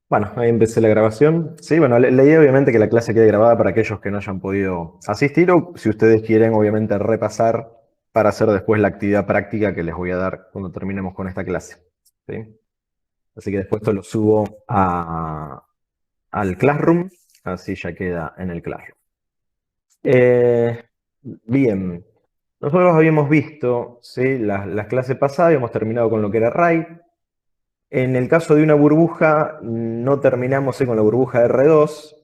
Bueno, ahí empecé la grabación. Sí, bueno, la idea obviamente que la clase quede grabada para aquellos que no hayan podido asistir o si ustedes quieren obviamente repasar para hacer después la actividad práctica que les voy a dar cuando terminemos con esta clase. ¿Sí? Así que después esto lo subo al Classroom, así ya queda en el Classroom. Eh, bien, nosotros habíamos visto, ¿sí? Las clases pasadas, habíamos terminado con lo que era RAID. En el caso de una burbuja, no terminamos con la burbuja R2,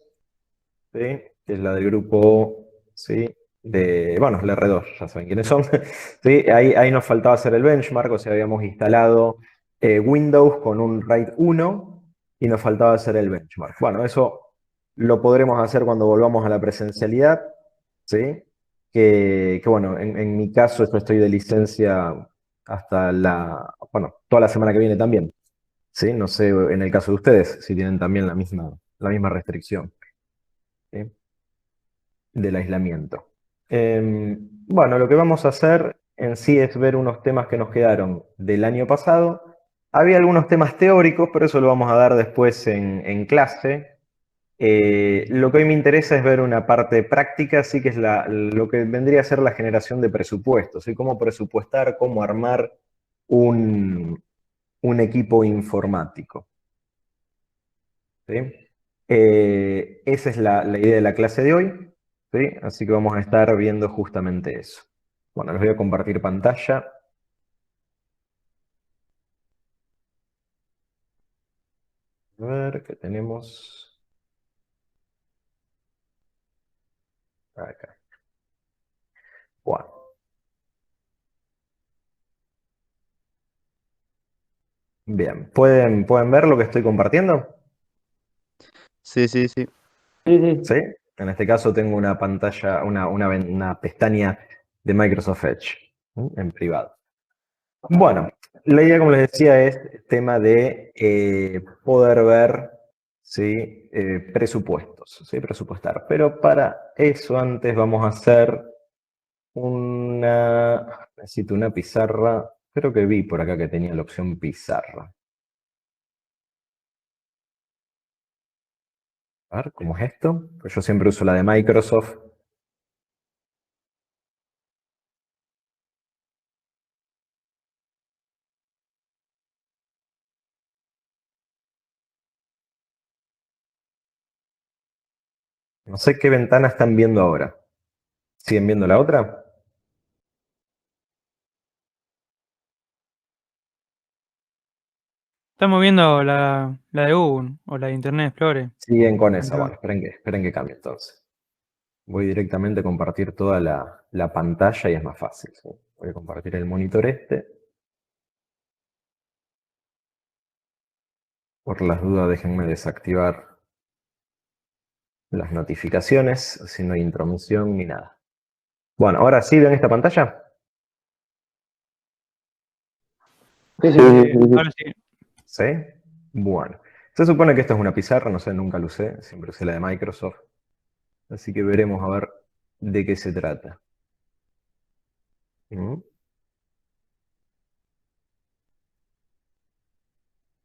¿sí? Que es la del grupo, ¿sí? Bueno, la R2, ya saben quiénes son. ¿Sí? Ahí nos faltaba hacer el benchmark, o sea, habíamos instalado Windows con un RAID 1 y nos faltaba hacer el benchmark. Bueno, eso lo podremos hacer cuando volvamos a la presencialidad, ¿sí? Bueno, en mi caso yo estoy de licencia hasta bueno, toda la semana que viene también. ¿Sí? No sé, en el caso de ustedes, si tienen también la misma restricción, ¿sí? Del aislamiento. Bueno, lo que vamos a hacer en sí es ver unos temas que nos quedaron del año pasado. Había algunos temas teóricos, pero eso lo vamos a dar después en clase. Lo que hoy me interesa es ver una parte práctica, así que es lo que vendría a ser la generación de presupuestos, ¿sí? Cómo presupuestar, cómo armar un equipo informático. ¿Sí? Esa es la idea de la clase de hoy, ¿sí? Así que vamos a estar viendo justamente eso. Bueno, les voy a compartir pantalla. A ver qué tenemos acá. Bueno, bien. ¿Pueden ver lo que estoy compartiendo? Sí, sí, sí. Sí. En este caso tengo una pantalla, una pestaña de Microsoft Edge, ¿sí? En privado. Bueno, la idea, como les decía, es el tema de poder ver, ¿sí? Presupuestos, ¿sí? Presupuestar. Pero para eso antes vamos a hacer necesito una pizarra. Creo que vi por acá que tenía la opción pizarra. A ver, ¿cómo es esto? Pues yo siempre uso la de Microsoft. No sé qué ventana están viendo ahora. ¿Siguen viendo la otra? Estamos viendo la de Google o la de Internet Explorer. Siguen con esa. Entró. Bueno, esperen que cambie entonces. Voy directamente a compartir toda la pantalla y es más fácil, ¿sí? Voy a compartir el monitor este. Por las dudas, déjenme desactivar las notificaciones, así no hay intromisión ni nada. Bueno, ahora sí ven esta pantalla. Ahora sí. ¿Sí? Bueno. Se supone que esto es una pizarra, no sé, nunca lo usé, siempre usé la de Microsoft. Así que veremos a ver de qué se trata. ¿Mm?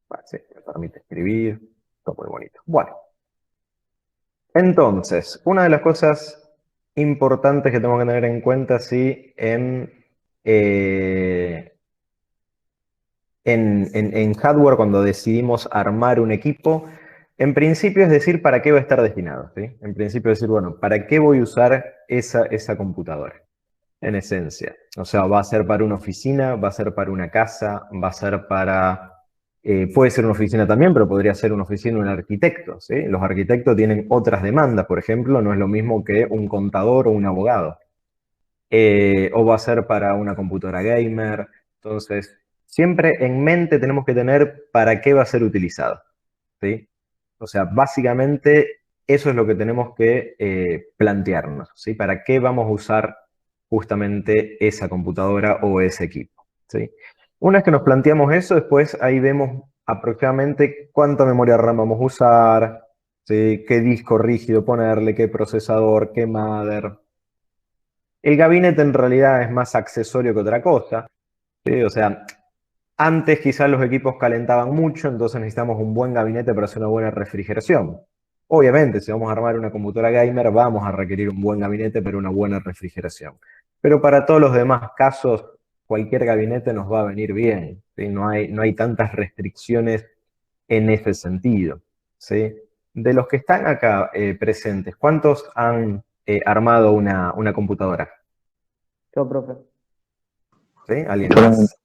Bueno, sí, me permite escribir, todo muy bonito. Bueno, entonces, una de las cosas importantes que tengo que tener en cuenta, sí, eh, en hardware, cuando decidimos armar un equipo, en principio es decir para qué va a estar destinado, ¿sí? En principio es decir, bueno, ¿para qué voy a usar esa computadora? En esencia. O sea, va a ser para una oficina, va a ser para una casa, va a ser para... puede ser una oficina también, pero podría ser una oficina de un arquitecto, ¿sí? Los arquitectos tienen otras demandas, por ejemplo, no es lo mismo que un contador o un abogado. O va a ser para una computadora gamer. Entonces, siempre en mente tenemos que tener para qué va a ser utilizado, ¿sí? O sea, básicamente eso es lo que tenemos que plantearnos, ¿sí? ¿Para qué vamos a usar justamente esa computadora o ese equipo? ¿Sí? Una vez que nos planteamos eso, después ahí vemos aproximadamente cuánta memoria RAM vamos a usar, ¿sí? Qué disco rígido ponerle, qué procesador, qué mother. El gabinete en realidad es más accesorio que otra cosa, ¿sí? O sea, Antes quizás los equipos calentaban mucho, entonces necesitamos un buen gabinete para hacer una buena refrigeración. Obviamente, si vamos a armar una computadora gamer, vamos a requerir un buen gabinete, pero una buena refrigeración. Pero para todos los demás casos, cualquier gabinete nos va a venir bien, ¿sí? No hay tantas restricciones en ese sentido, ¿sí? De los que están acá presentes, ¿cuántos han armado una computadora? Yo, profe. ¿Sí? ¿Alguien más?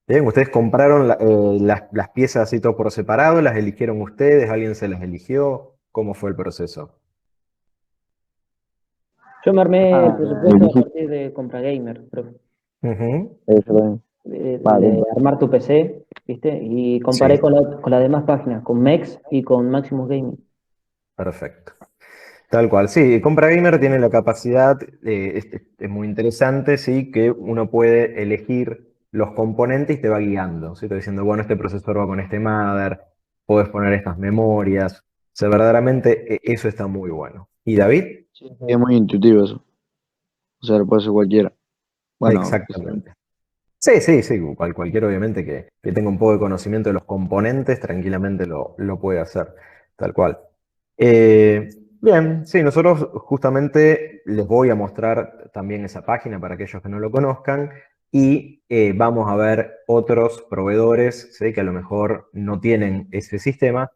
Bien, ¿ustedes compraron las piezas así todo por separado? ¿Las eligieron ustedes? ¿Alguien se las eligió? ¿Cómo fue el proceso? Yo me armé el Ah, presupuesto a partir de compra gamer, profe. Ujú. eso también. De armar tu PC, ¿viste? Y comparé Sí, con las demás páginas, con MEX y con Maximus Gaming. perfecto. Tal cual, sí, Compra Gamer tiene la capacidad, es muy interesante, sí, que uno puede elegir los componentes y te va guiando, ¿sí? Te va diciendo, bueno, este procesador va con este mother, puedes poner estas memorias, o sea, verdaderamente eso está muy bueno. ¿Y David? Sí, es muy intuitivo eso. O sea, lo puede hacer cualquiera. Bueno, Exactamente. Sí, sí, sí, cualquiera obviamente que tenga un poco de conocimiento de los componentes, tranquilamente lo puede hacer, tal cual. Eh, Bien, sí, nosotros justamente les voy a mostrar también esa página para aquellos que no lo conozcan y vamos a ver otros proveedores, ¿sí? Que a lo mejor no tienen ese sistema,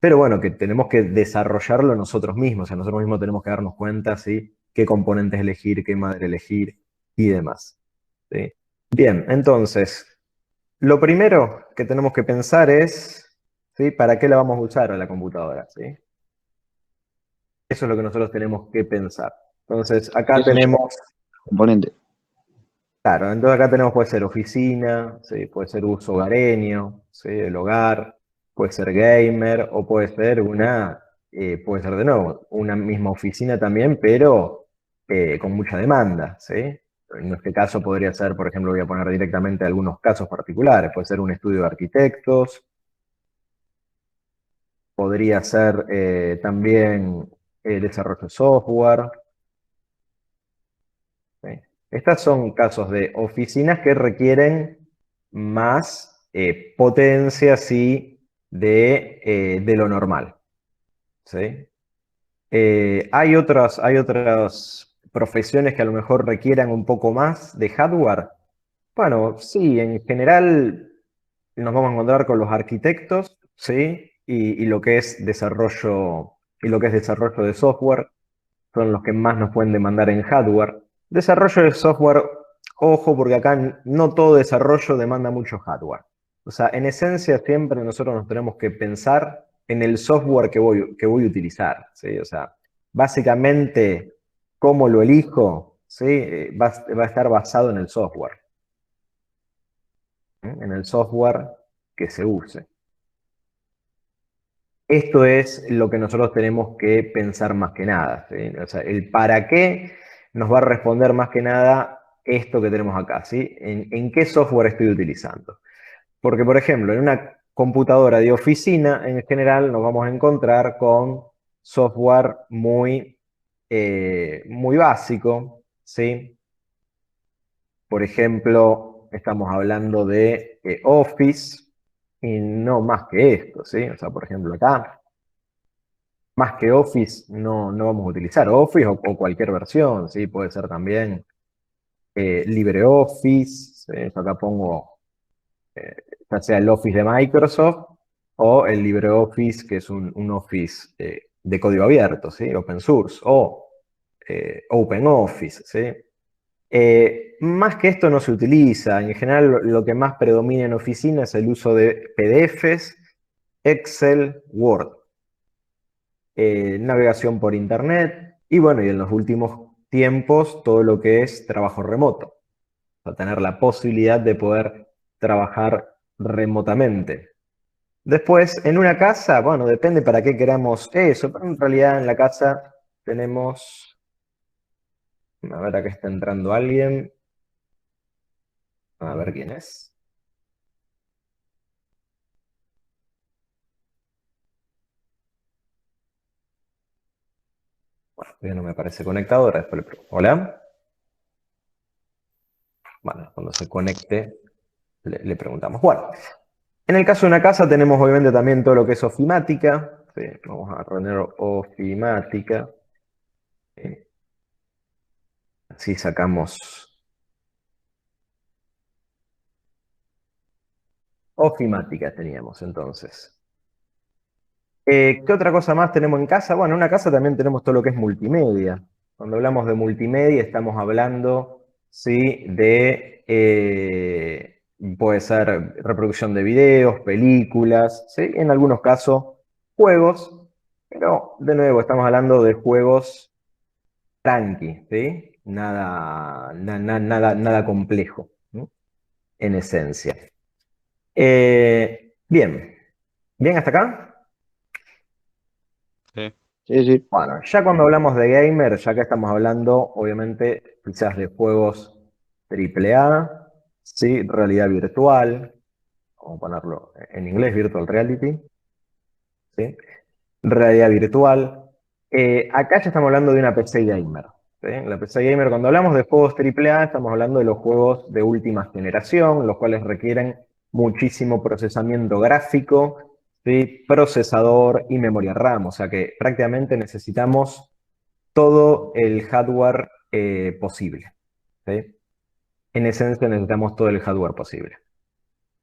pero bueno, que tenemos que desarrollarlo nosotros mismos, o sea, nosotros mismos tenemos que darnos cuenta, ¿sí? Qué componentes elegir, qué madre elegir y demás, ¿sí? Bien, entonces, lo primero que tenemos que pensar es, ¿sí? ¿Para qué la vamos a usar a la computadora? ¿Sí? Eso es lo que nosotros tenemos que pensar. Entonces, acá eso es un tenemos, componente. claro, entonces acá tenemos, puede ser oficina, ¿sí? Puede ser uso hogareño, ¿sí? El hogar, puede ser gamer, o puede ser de nuevo, una misma oficina también, pero con mucha demanda, ¿sí? En este caso podría ser, por ejemplo, voy a poner directamente algunos casos particulares, puede ser un estudio de arquitectos, podría ser también desarrollo de software, ¿sí? Estos son casos de oficinas que requieren más potencia, sí, de lo normal, ¿sí? Hay otras profesiones que a lo mejor requieran un poco más de hardware. Bueno, sí, en general nos vamos a encontrar con los arquitectos, ¿sí? Y lo que es desarrollo de software son los que más nos pueden demandar en hardware. Desarrollo de software, ojo, porque acá no todo desarrollo demanda mucho hardware. O sea, en esencia siempre nosotros nos tenemos que pensar en el software que voy a utilizar, ¿sí? O sea, básicamente, cómo lo elijo, ¿sí? Va a estar basado en el software, ¿eh? En el software que se use. Esto es lo que nosotros tenemos que pensar más que nada, ¿sí? O sea, el para qué nos va a responder más que nada esto que tenemos acá, ¿sí? ¿En qué software estoy utilizando? Porque, por ejemplo, en una computadora de oficina, en general, nos vamos a encontrar con software muy básico, ¿sí? Por ejemplo, estamos hablando de Office y no más que esto, ¿sí? O sea, por ejemplo, acá más que Office no vamos a utilizar Office o cualquier versión, ¿sí? Puede ser también LibreOffice, ¿sí? Yo acá pongo eh, ya sea el Office de Microsoft o el LibreOffice, que es un Office de código abierto, ¿sí? Open source, o OpenOffice, ¿sí? Más que esto no se utiliza. En general, lo que más predomina en oficina es el uso de PDFs, Excel, Word, navegación por Internet y bueno, y en los últimos tiempos todo lo que es trabajo remoto, o sea, tener la posibilidad de poder trabajar remotamente. Después, en una casa, bueno, depende para qué queramos eso, pero en realidad en la casa tenemos, a ver, acá está entrando alguien, a ver quién es. Bueno, todavía no me aparece conectado, ahora después le pregunto. Hola. Bueno, cuando se conecte le preguntamos. Bueno, en el caso de una casa tenemos obviamente también todo lo que es ofimática. Sí, vamos a poner ofimática. Así sacamos ofimática teníamos entonces. ¿Qué otra cosa más tenemos en casa? Bueno, en una casa también tenemos todo lo que es multimedia. Cuando hablamos de multimedia estamos hablando, ¿sí? de, puede ser reproducción de videos, películas, ¿sí? En algunos casos juegos, pero de nuevo estamos hablando de juegos tranqui, ¿sí? Nada complejo, ¿no? En esencia. Bien, ¿bien hasta acá? Sí, sí. Bueno, ya cuando hablamos de gamer, ya que estamos hablando, obviamente, quizás de juegos AAA, ¿sí? Realidad virtual, vamos a ponerlo en inglés, virtual reality, ¿sí? Realidad virtual. Acá ya estamos hablando de una PC gamer, ¿sí? La PC gamer, cuando hablamos de juegos AAA, estamos hablando de los juegos de última generación, los cuales requieren muchísimo procesamiento gráfico, ¿sí? Procesador y memoria RAM, o sea que prácticamente necesitamos todo el hardware posible, ¿sí? En esencia necesitamos todo el hardware posible.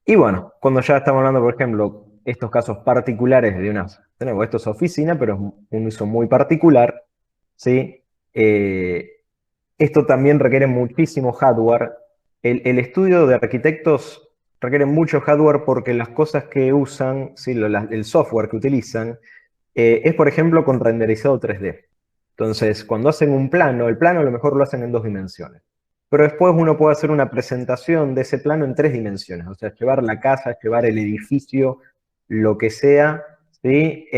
Y bueno, cuando ya estamos hablando, por ejemplo, estos casos particulares de unas, tenemos esto es oficina, pero es un uso muy particular, ¿sí? Esto también requiere muchísimo hardware. El estudio de arquitectos requiere mucho hardware porque las cosas que usan, ¿sí? El software que utilizan, es, por ejemplo, con renderizado 3D. Entonces, cuando hacen un plano, el plano a lo mejor lo hacen en 2 dimensiones. Pero después uno puede hacer una presentación de ese plano en 3 dimensiones. O sea, llevar la casa, llevar el edificio, lo que sea, ¿sí?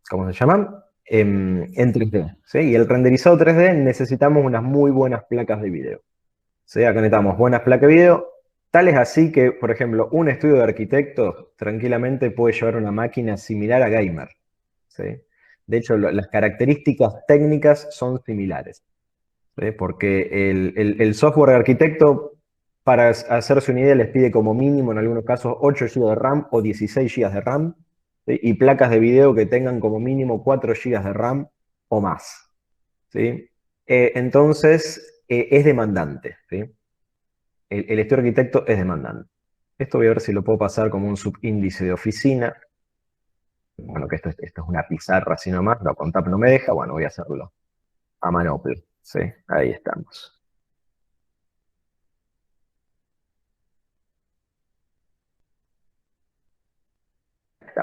¿Cómo se llaman? En 3D, ¿sí? Y el renderizado 3D necesitamos unas muy buenas placas de video. ¿Sí? Acá necesitamos buenas placas de video. Tal es así que, por ejemplo, un estudio de arquitectos tranquilamente puede llevar una máquina similar a gamer, ¿sí? De hecho, las características técnicas son similares, ¿sí? Porque el software de arquitecto, para hacerse una idea, les pide como mínimo, en algunos casos, 8 GB de RAM o 16 GB de RAM, ¿sí? Y placas de video que tengan como mínimo 4 GB de RAM o más, ¿sí? Entonces, es demandante, ¿sí? El estudio de arquitecto es demandante. Esto voy a ver si lo puedo pasar como un subíndice de oficina. Bueno, que esto es una pizarra así nomás, no, con Tab no me deja, bueno, voy a hacerlo a manopla. Sí, ahí estamos.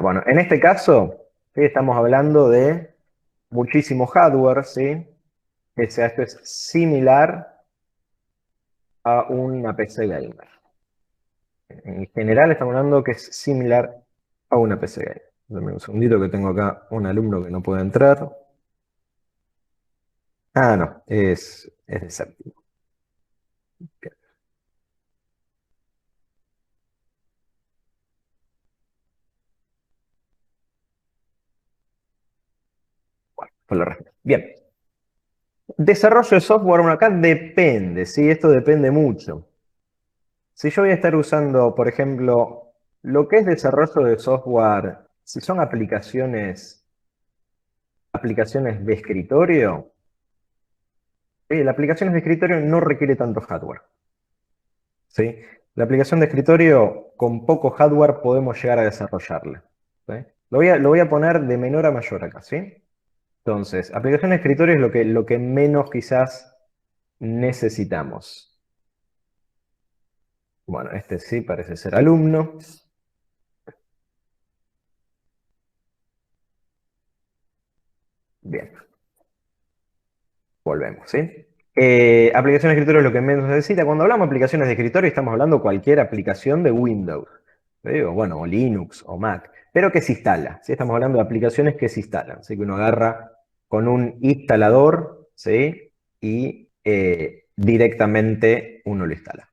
Bueno, en este caso, ¿sí? Estamos hablando de muchísimo hardware, ¿sí? O sea, esto es similar a una PC gamer. En general estamos hablando que es similar a una PC gamer. Dame un segundito que tengo acá un alumno que no puede entrar. Ah, no, es de séptimo. Bien. Bueno, pues lo respeto. Bien. Desarrollo de software, bueno, acá depende, ¿sí? Esto depende mucho. Si yo voy a estar usando, por ejemplo, lo que es desarrollo de software, si son aplicaciones de escritorio, la aplicación de escritorio no requiere tanto hardware, ¿sí? La aplicación de escritorio, con poco hardware podemos llegar a desarrollarla, ¿sí? Lo voy a poner de menor a mayor acá, ¿sí? Entonces, aplicación de escritorio es lo que menos quizás necesitamos. Bueno, este sí parece ser alumno. Bien, volvemos, ¿sí? Aplicación de escritorio es lo que menos necesita. Cuando hablamos de aplicaciones de escritorio, estamos hablando de cualquier aplicación de Windows, ¿sí? O bueno, o Linux o Mac, pero que se instala, ¿sí? Estamos hablando de aplicaciones que se instalan, ¿sí? Que uno agarra con un instalador, ¿sí? Y directamente uno lo instala.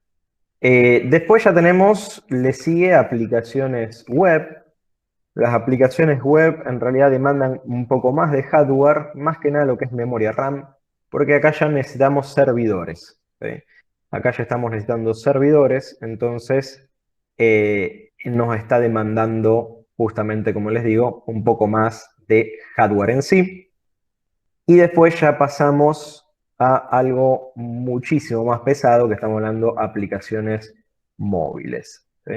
Después ya tenemos, le sigue aplicaciones web. Las aplicaciones web en realidad demandan un poco más de hardware, más que nada lo que es memoria RAM, porque acá ya necesitamos servidores. ¿Sí? Acá ya estamos necesitando servidores, entonces nos está demandando justamente, como les digo, un poco más de hardware en sí. Y después ya pasamos a algo muchísimo más pesado, que estamos hablando de aplicaciones móviles. ¿Sí?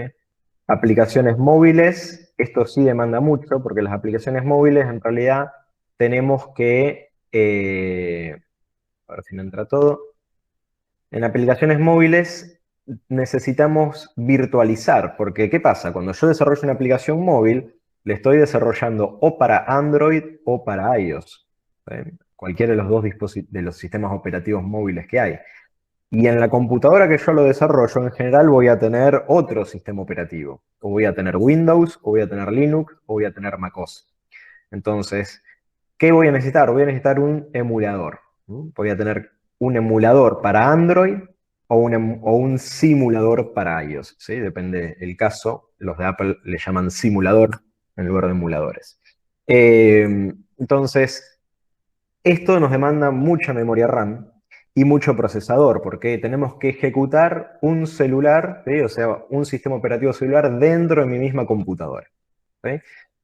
Aplicaciones móviles, esto sí demanda mucho, porque las aplicaciones móviles en realidad tenemos que, a ver si me entra todo, en aplicaciones móviles necesitamos virtualizar, porque ¿qué pasa? Cuando yo desarrollo una aplicación móvil, le estoy desarrollando o para Android o para iOS, cualquiera de los dos de los sistemas operativos móviles que hay. Y en la computadora que yo lo desarrollo, en general voy a tener otro sistema operativo. O voy a tener Windows, o voy a tener Linux, o voy a tener macOS. Entonces, ¿qué voy a necesitar? Voy a necesitar un emulador. Voy a tener un emulador para Android o un simulador para iOS. ¿Sí? Depende del caso. Los de Apple le llaman simulador en lugar de emuladores. Entonces, esto nos demanda mucha memoria RAM y mucho procesador, porque tenemos que ejecutar un celular, ¿sí? O sea, un sistema operativo celular dentro de mi misma computadora, ¿sí?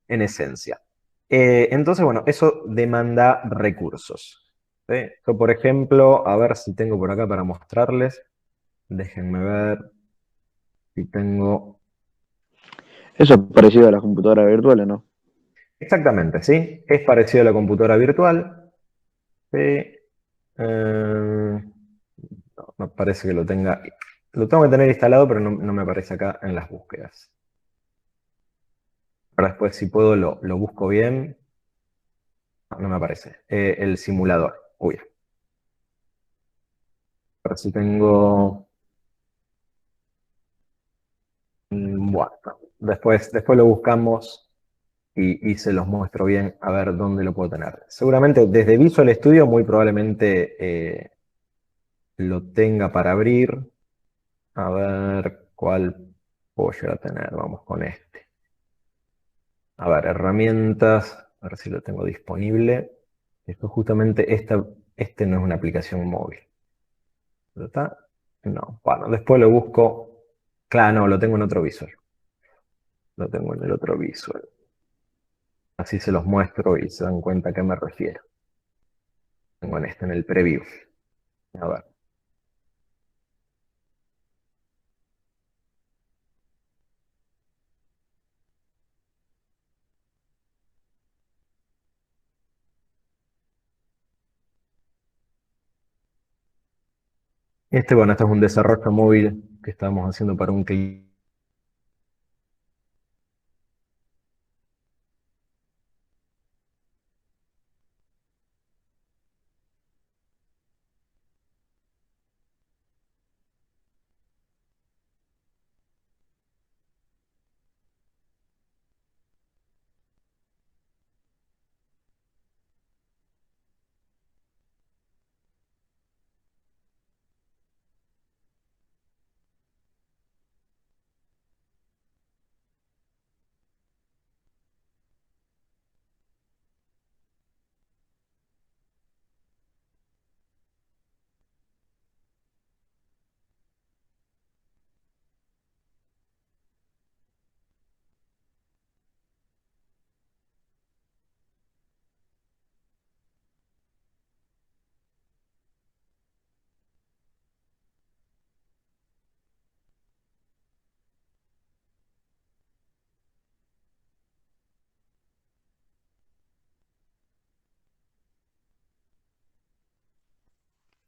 En esencia. Entonces, bueno, eso demanda recursos. ¿Sí? Yo, por ejemplo, a ver si tengo por acá para mostrarles. Déjenme ver si tengo. Eso es parecido a las computadoras virtuales, ¿no? Exactamente, ¿sí? Es parecido a la computadora virtual. ¿Sí? No, me parece que lo tenga. Lo tengo que tener instalado, pero no me aparece acá en las búsquedas. Ahora después, si puedo, lo busco bien. No me aparece. El simulador. Uy. A ver si tengo. Bueno, después lo buscamos y se los muestro bien a ver dónde lo puedo tener. Seguramente desde Visual Studio muy probablemente lo tenga para abrir. A ver cuál puedo llegar a tener. Vamos con este. A ver, herramientas. A ver si lo tengo disponible. Esto justamente, este no es una aplicación móvil. ¿Lo está? No. Bueno, después lo busco. Claro, no, lo tengo en otro Visual. Lo tengo en el otro Visual. Así se los muestro y se dan cuenta a qué me refiero. Tengo en este, en el preview. A ver. Bueno, este es un desarrollo móvil que estamos haciendo para un cliente.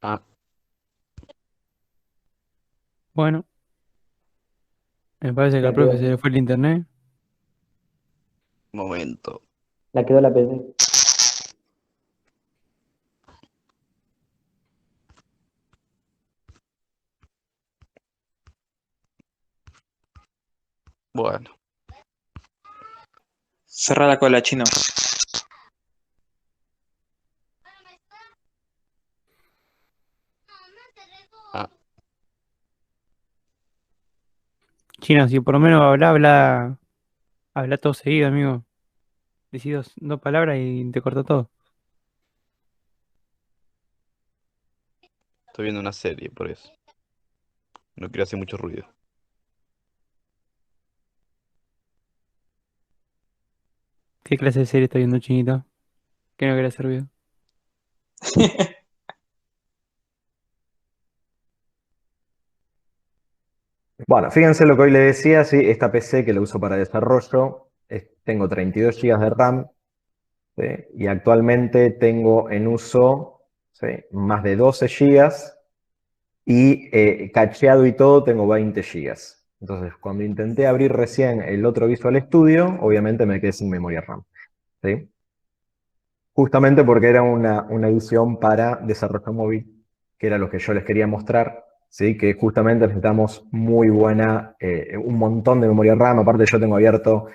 Ah, Bueno, me parece que al La profe quedó, se le fue el internet. momento. la quedó la PC. Bueno, Cerra la cola, chino. ah, Chino, si por lo menos habla todo seguido, amigo. Decí dos palabras y te cortó todo. Estoy viendo una serie, por eso. No quiero hacer mucho ruido. ¿Qué clase de serie está viendo Chinito? Que no quiere hacer ruido. Bueno, fíjense lo que hoy le decía, sí, esta PC que la uso para desarrollo, tengo 32 GB de RAM, ¿sí? Y actualmente tengo en uso, ¿sí?, más de 12 gigas y cacheado y todo tengo 20 gigas. Entonces, cuando intenté abrir recién el otro Visual Studio, obviamente me quedé sin memoria RAM, ¿sí? Justamente porque era una edición para desarrollo móvil, que era lo que yo les quería mostrar, ¿sí? Que justamente necesitamos muy buena, un montón de memoria RAM. Aparte yo tengo abierto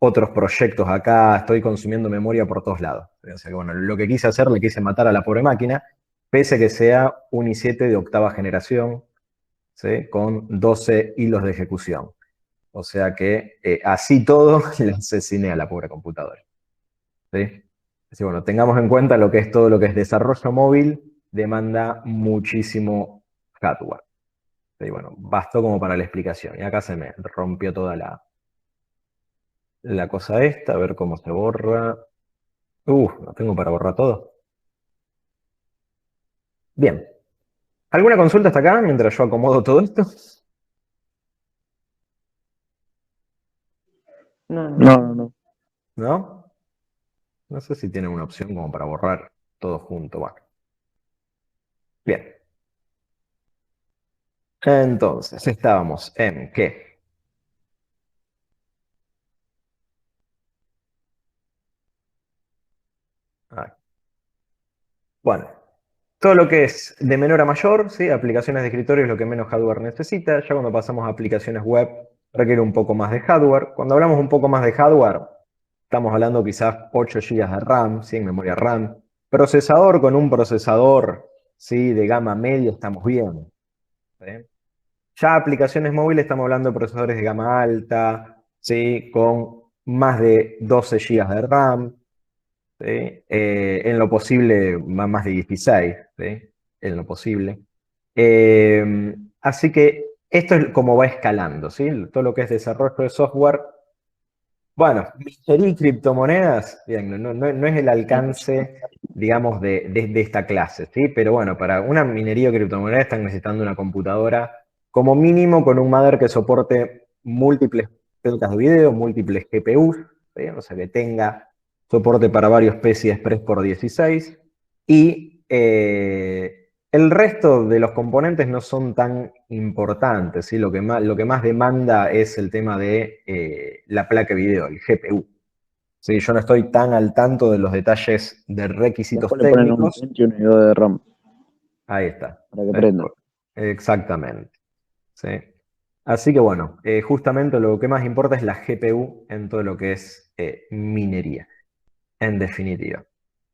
otros proyectos acá, estoy consumiendo memoria por todos lados. O sea que bueno, lo que quise hacer, le quise matar a la pobre máquina, pese a que sea un i7 de octava generación, ¿sí?, con 12 hilos de ejecución. O sea que así todo le asesiné a la pobre computadora, ¿sí? Así bueno, tengamos en cuenta lo que es todo lo que es desarrollo móvil, demanda muchísimo hardware. Y bueno, bastó como para la explicación. Y acá se me rompió toda la cosa esta, a ver cómo se borra. No tengo para borrar todo. Bien. ¿Alguna consulta hasta acá mientras yo acomodo todo esto? No, no. No. ¿No? No sé si tiene una opción como para borrar todo junto. Bueno. Bien. Entonces, estábamos en ¿qué? Ah, bueno, todo lo que es de menor a mayor, ¿sí? Aplicaciones de escritorio es lo que menos hardware necesita. Ya cuando pasamos a aplicaciones web, requiere un poco más de hardware. Cuando hablamos un poco más de hardware, estamos hablando quizás 8 GB de RAM, ¿sí?, en memoria RAM. Procesador, con un procesador, ¿sí?, de gama media estamos bien, ¿sí? Ya aplicaciones móviles estamos hablando de procesadores de gama alta, ¿sí?, con más de 12 GB de RAM, ¿sí? En lo posible, más de 16, ¿sí?, en lo posible. Así que esto es como va escalando, ¿sí? Todo lo que es desarrollo de software. Bueno, minería y criptomonedas, bien, no es el alcance, digamos, de esta clase, ¿sí? Pero bueno, para una minería o criptomoneda están necesitando una computadora como mínimo con un mother que soporte múltiples placas de video, múltiples GPUs, ¿sí? O sea, que tenga soporte para varios PCI Express por 16. Y el resto de los componentes no son tan importantes, ¿sí? Lo que más demanda es el tema de la placa de video, el GPU. Sí, yo no estoy tan al tanto de los detalles de requisitos Después le ponen un técnicos. 21 y 2 de RAM Ahí está. para que prenda. Exactamente. ¿Sí? Así que bueno, justamente lo que más importa es la GPU en todo lo que es minería, en definitiva.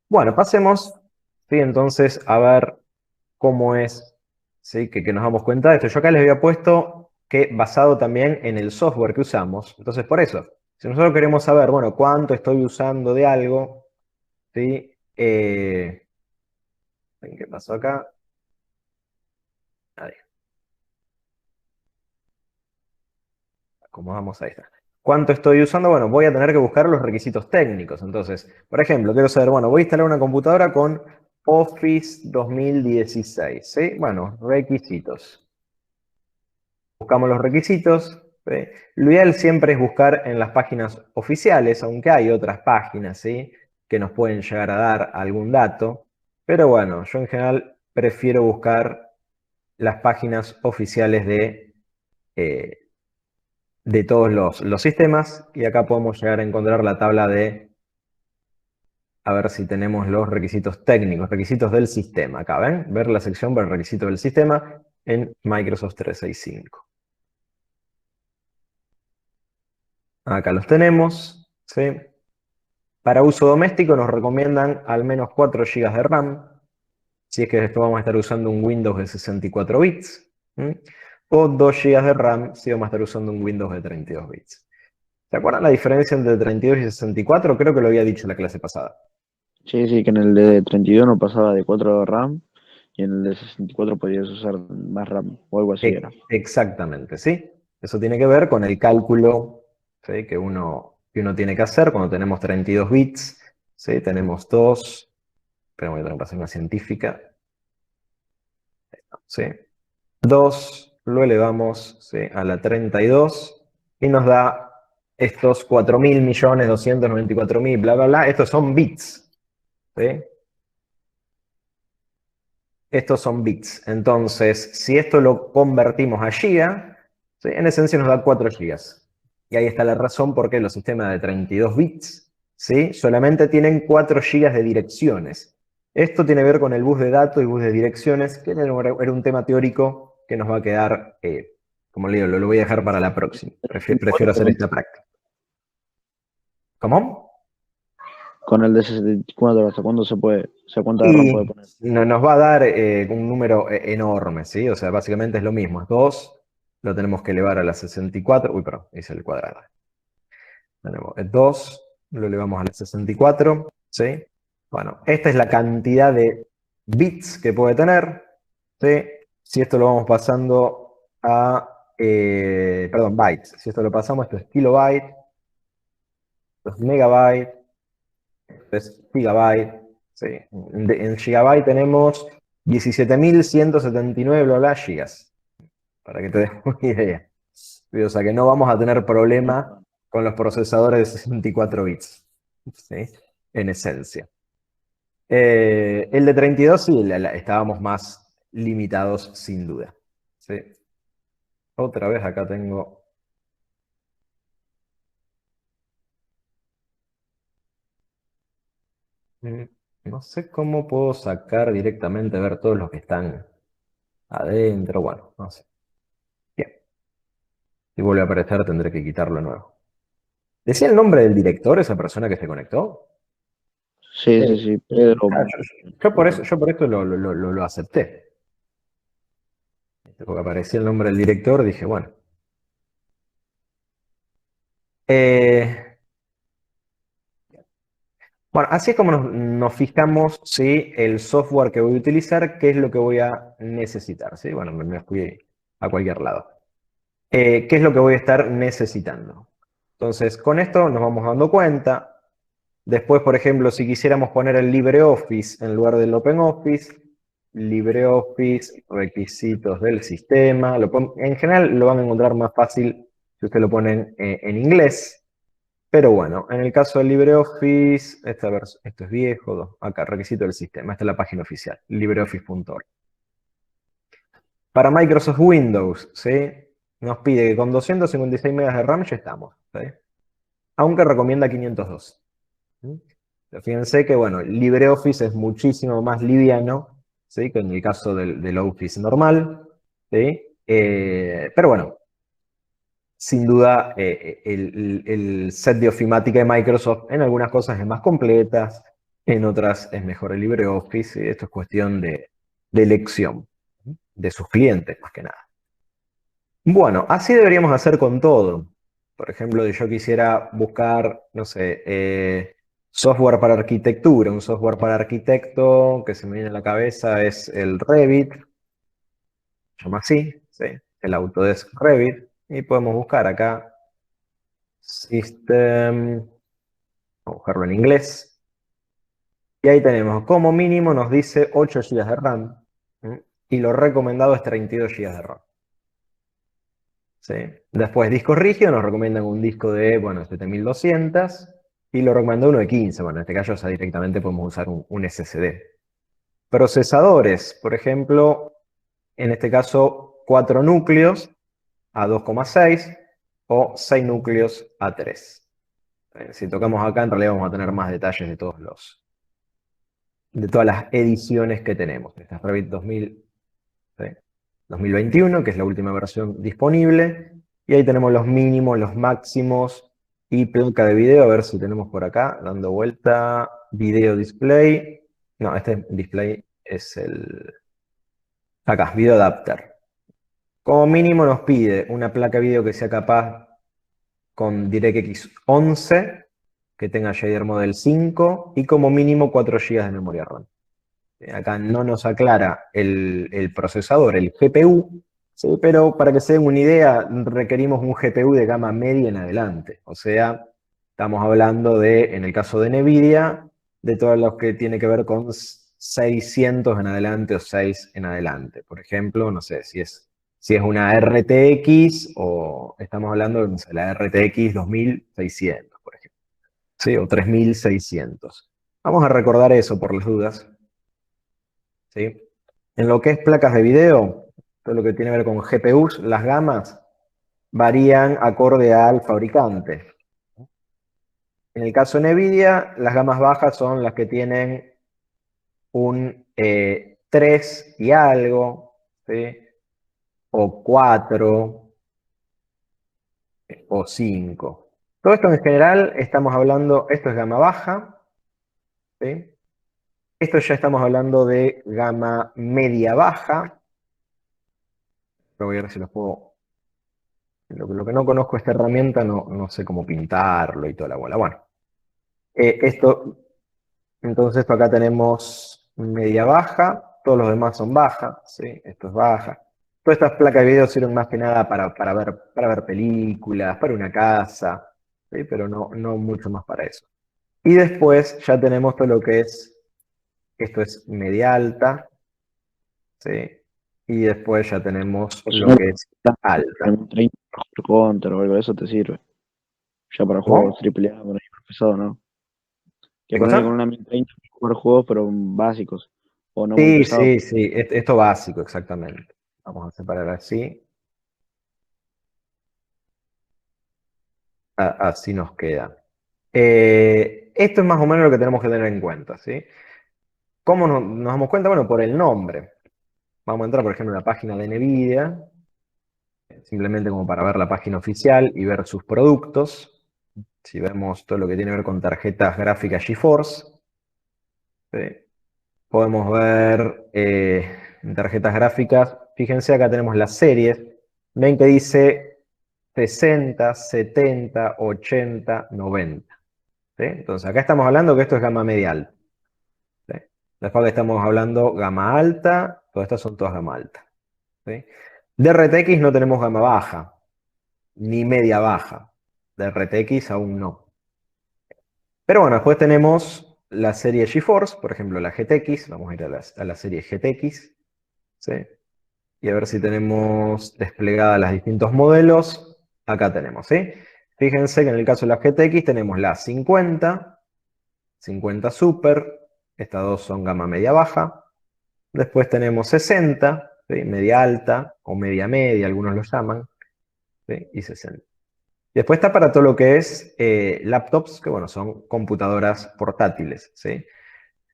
Bueno, pasemos, ¿sí?, entonces a ver cómo es, ¿sí?, que nos damos cuenta de esto. Yo acá les había puesto que basado también en el software que usamos. Entonces, por eso, si nosotros queremos saber, bueno, cuánto estoy usando de algo, ¿sí? ¿Qué pasó acá? Ahí, acomodamos, ahí está. ¿Cuánto estoy usando? Bueno, voy a tener que buscar los requisitos técnicos. Entonces, por ejemplo, quiero saber, bueno, voy a instalar una computadora con Office 2016, ¿sí? Bueno, requisitos. Buscamos los requisitos. ¿Sí? Lo ideal siempre es buscar en las páginas oficiales, aunque hay otras páginas, ¿sí?, que nos pueden llegar a dar algún dato. Pero bueno, yo en general prefiero buscar las páginas oficiales de todos los sistemas. Y acá podemos llegar a encontrar la tabla de, a ver si tenemos los requisitos técnicos, requisitos del sistema. Acá, ¿ven? Ver la sección para el requisito del sistema en Microsoft 365. Acá los tenemos, ¿sí? Para uso doméstico nos recomiendan al menos 4 GB de RAM, si es que esto vamos a estar usando un Windows de 64 bits, ¿m? O 2 GB de RAM si vamos a estar usando un Windows de 32 bits. ¿Se acuerdan la diferencia entre 32 y 64? Creo que lo había dicho en la clase pasada. Sí, que en el de 32 no pasaba de 4 de RAM Y en el de 64 podrías usar más RAM o algo así era. Exactamente, ¿sí? Eso tiene que ver con el cálculo, ¿sí? que uno tiene que hacer cuando tenemos 32 bits. ¿Sí? Tenemos 2. Pero voy a tener que hacer una científica. ¿Sí? 2 lo elevamos, ¿sí? a la 32 y nos da estos 4.294.000, bla, bla, bla. Estos son bits. ¿Sí? Estos son bits. Entonces, si esto lo convertimos a giga, ¿sí? en esencia nos da 4 gigas. Y ahí está la razón por qué los sistemas de 32 bits, ¿sí? solamente tienen 4 gigas de direcciones. Esto tiene que ver con el bus de datos y bus de direcciones, que era un tema teórico que nos va a quedar, como le digo, lo voy a dejar para la próxima. Prefiero hacer esta práctica. ¿Cómo? Con el de 64, ¿hasta cuándo se puede? O sea, ¿cuánta RAM puede Y poner? nos va a dar un número enorme, ¿sí? O sea, básicamente es lo mismo. Es 2, lo tenemos que elevar a la 64. Uy, perdón, hice el cuadrado. Tenemos 2, lo elevamos a la 64, ¿sí? Bueno, esta es la cantidad de bits que puede tener, ¿sí? Si esto lo vamos pasando a, perdón, bytes. Si esto lo pasamos, esto es kilobyte, esto es megabyte, esto es gigabyte, ¿sí? En gigabyte tenemos 17.179 bla, bla, gigas, para que te des una idea. O sea que no vamos a tener problema con los procesadores de 64 bits, ¿sí? En esencia. El de 32 sí, estábamos más limitados sin duda. ¿Sí? Otra vez acá tengo... No sé cómo puedo sacar directamente, ver todos los que están adentro. Bueno, no sé. Bien. Si vuelve a aparecer tendré que quitarlo de nuevo. ¿Decía el nombre del director, esa persona que se conectó? Sí, sí, sí, Pedro. Yo por esto lo acepté. Porque aparecía el nombre del director, dije, bueno. Bueno, así es como nos fijamos si el software que voy a utilizar, qué es lo que voy a necesitar. ¿Sí? Bueno, me fui a cualquier lado. ¿Qué es lo que voy a estar necesitando? Entonces, con esto nos vamos dando cuenta. Después, por ejemplo, si quisiéramos poner el LibreOffice en lugar del OpenOffice, LibreOffice, requisitos del sistema. En general lo van a encontrar más fácil si ustedes lo ponen en inglés. Pero bueno, en el caso del LibreOffice, esto es viejo, acá, requisito del sistema. Esta es la página oficial, libreoffice.org. Para Microsoft Windows, ¿sí? Nos pide que con 256 MB de RAM ya estamos, ¿sí? Aunque recomienda 512. ¿Sí? Fíjense que, bueno, LibreOffice es muchísimo más liviano, ¿sí? Que en el caso del Office normal, ¿sí? Pero bueno, sin duda el set de ofimática de Microsoft en algunas cosas es más completa, en otras es mejor el LibreOffice, ¿sí? Esto es cuestión de elección de sus clientes, más que nada. Bueno, así deberíamos hacer con todo. Por ejemplo, si yo quisiera buscar, no sé, software para arquitectura, un software para arquitecto que se me viene a la cabeza es el Revit, se llama así, ¿sí? El Autodesk Revit, y podemos buscar acá System, vamos a buscarlo en inglés, y ahí tenemos, como mínimo nos dice 8 GB de RAM, ¿sí? Y lo recomendado es 32 GB de RAM. ¿Sí? Después, discos rígidos, nos recomiendan un disco de, bueno, 7200 y lo recomienda uno de 15. Bueno, en este caso ya directamente podemos usar un SSD. Procesadores, por ejemplo, en este caso 4 núcleos a 2,6 o 6 núcleos a 3. Si tocamos acá, en realidad vamos a tener más detalles de todas las ediciones que tenemos. Esta es Revit 2021, que es la última versión disponible. Y ahí tenemos los mínimos, los máximos y placa de video. A ver si tenemos por acá, dando vuelta, video display. No, este display es acá, video adapter. Como mínimo nos pide una placa de video que sea capaz con DirectX 11, que tenga Shader Model 5 y como mínimo 4 GB de memoria RAM. Acá no nos aclara el procesador, el GPU, ¿sí? Pero para que se den una idea, requerimos un GPU de gama media en adelante. O sea, estamos hablando de, en el caso de NVIDIA, de todo lo que tiene que ver con 600 en adelante o 6 en adelante. Por ejemplo, no sé, si es una RTX o estamos hablando de no sé, la RTX 2600, por ejemplo. ¿Sí? O 3600. Vamos a recordar eso por las dudas. ¿Sí? En lo que es placas de video, todo lo que tiene que ver con GPUs, las gamas varían acorde al fabricante. En el caso de NVIDIA, las gamas bajas son las que tienen un 3 y algo, ¿sí? O 4, o 5. Todo esto en general estamos hablando, esto es gama baja, ¿sí? Esto ya estamos hablando de gama media-baja. Voy a ver si los puedo... Lo que no conozco esta herramienta, no sé cómo pintarlo y toda la bola. Bueno, entonces esto acá tenemos media-baja, todos los demás son baja, ¿sí? Esto es baja. Todas estas placas de video sirven más que nada para ver películas, para una casa, ¿sí? Pero no mucho más para eso. Y después ya tenemos todo lo que es, esto es media-alta, ¿sí? Y después ya tenemos lo que es alta. 30 por Counter o algo de eso te sirve. Ya para ¿Cómo? juegos AAA, por ahí pesado, ¿no? Que ¿Qué poner cosa? con una 1030 para jugar juegos, pero básicos. O no muy Sí, pesados. sí. Esto básico, exactamente. Vamos a separar así. Así nos queda. Esto es más o menos lo que tenemos que tener en cuenta, ¿sí? ¿Cómo nos damos cuenta? Bueno, por el nombre. Vamos a entrar, por ejemplo, a la página de NVIDIA, simplemente como para ver la página oficial y ver sus productos. Si vemos todo lo que tiene que ver con tarjetas gráficas GeForce, ¿sí? Podemos ver en tarjetas gráficas, fíjense, acá tenemos las series. Ven que dice 60, 70, 80, 90. ¿Sí? Entonces acá estamos hablando que esto es gama media alta. ¿Sí? Después que estamos hablando gama alta, todas estas son todas gama alta. ¿Sí? De RTX no tenemos gama baja, ni media baja. De RTX aún no. Pero bueno, después tenemos la serie GeForce, por ejemplo la GTX. Vamos a ir a la serie GTX. ¿Sí? Y a ver si tenemos desplegadas los distintos modelos. Acá tenemos, ¿sí? Fíjense que en el caso de la GTX tenemos la 50, 50 Super, estas dos son gama media-baja. Después tenemos 60, ¿sí? Media alta o media-media, algunos lo llaman, ¿sí? Y 60. Y después está para todo lo que es laptops, que bueno, son computadoras portátiles, ¿sí?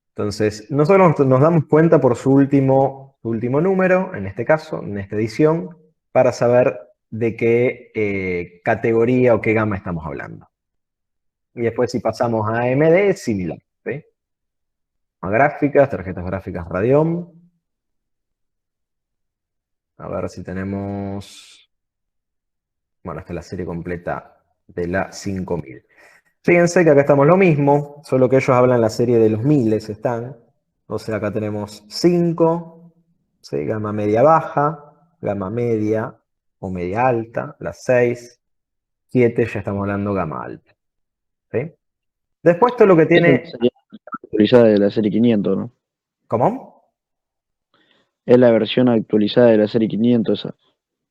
Entonces, nosotros nos damos cuenta por su último número, en este caso, en esta edición, para saber de qué categoría o qué gama estamos hablando. Y después si pasamos a AMD, es similar, ¿sí? A gráficas, tarjetas gráficas Radeon. A ver si tenemos... Bueno, esta es la serie completa de la 5000. Fíjense que acá estamos lo mismo, solo que ellos hablan la serie de los miles, están. O sea, acá tenemos 5, ¿sí? Gama media baja, gama media o media alta, las 6, 7 ya estamos hablando gama alta. ¿Sí? Después todo lo que Esa tiene... sería actualizada de la serie 500, ¿no? ¿Cómo? Es la versión actualizada de la serie 500 esa.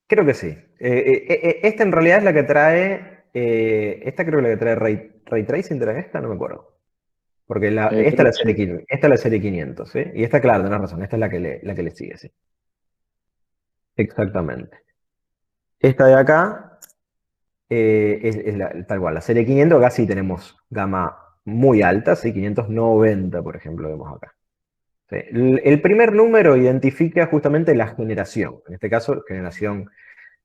Creo que sí. Esta en realidad es la que trae... esta creo que la que trae Ray Tracing, ¿trae esta? No me acuerdo. Porque esta es Creo la que serie sí. 500, esta es la serie 500, ¿sí? Y esta, claro, tenés razón, esta es la que le sigue, sí. Exactamente. Esta de acá es tal cual, la serie 500, acá sí tenemos gama muy alta, ¿sí? 590, por ejemplo, vemos acá. ¿Sí? El primer número identifica justamente la generación, en este caso, generación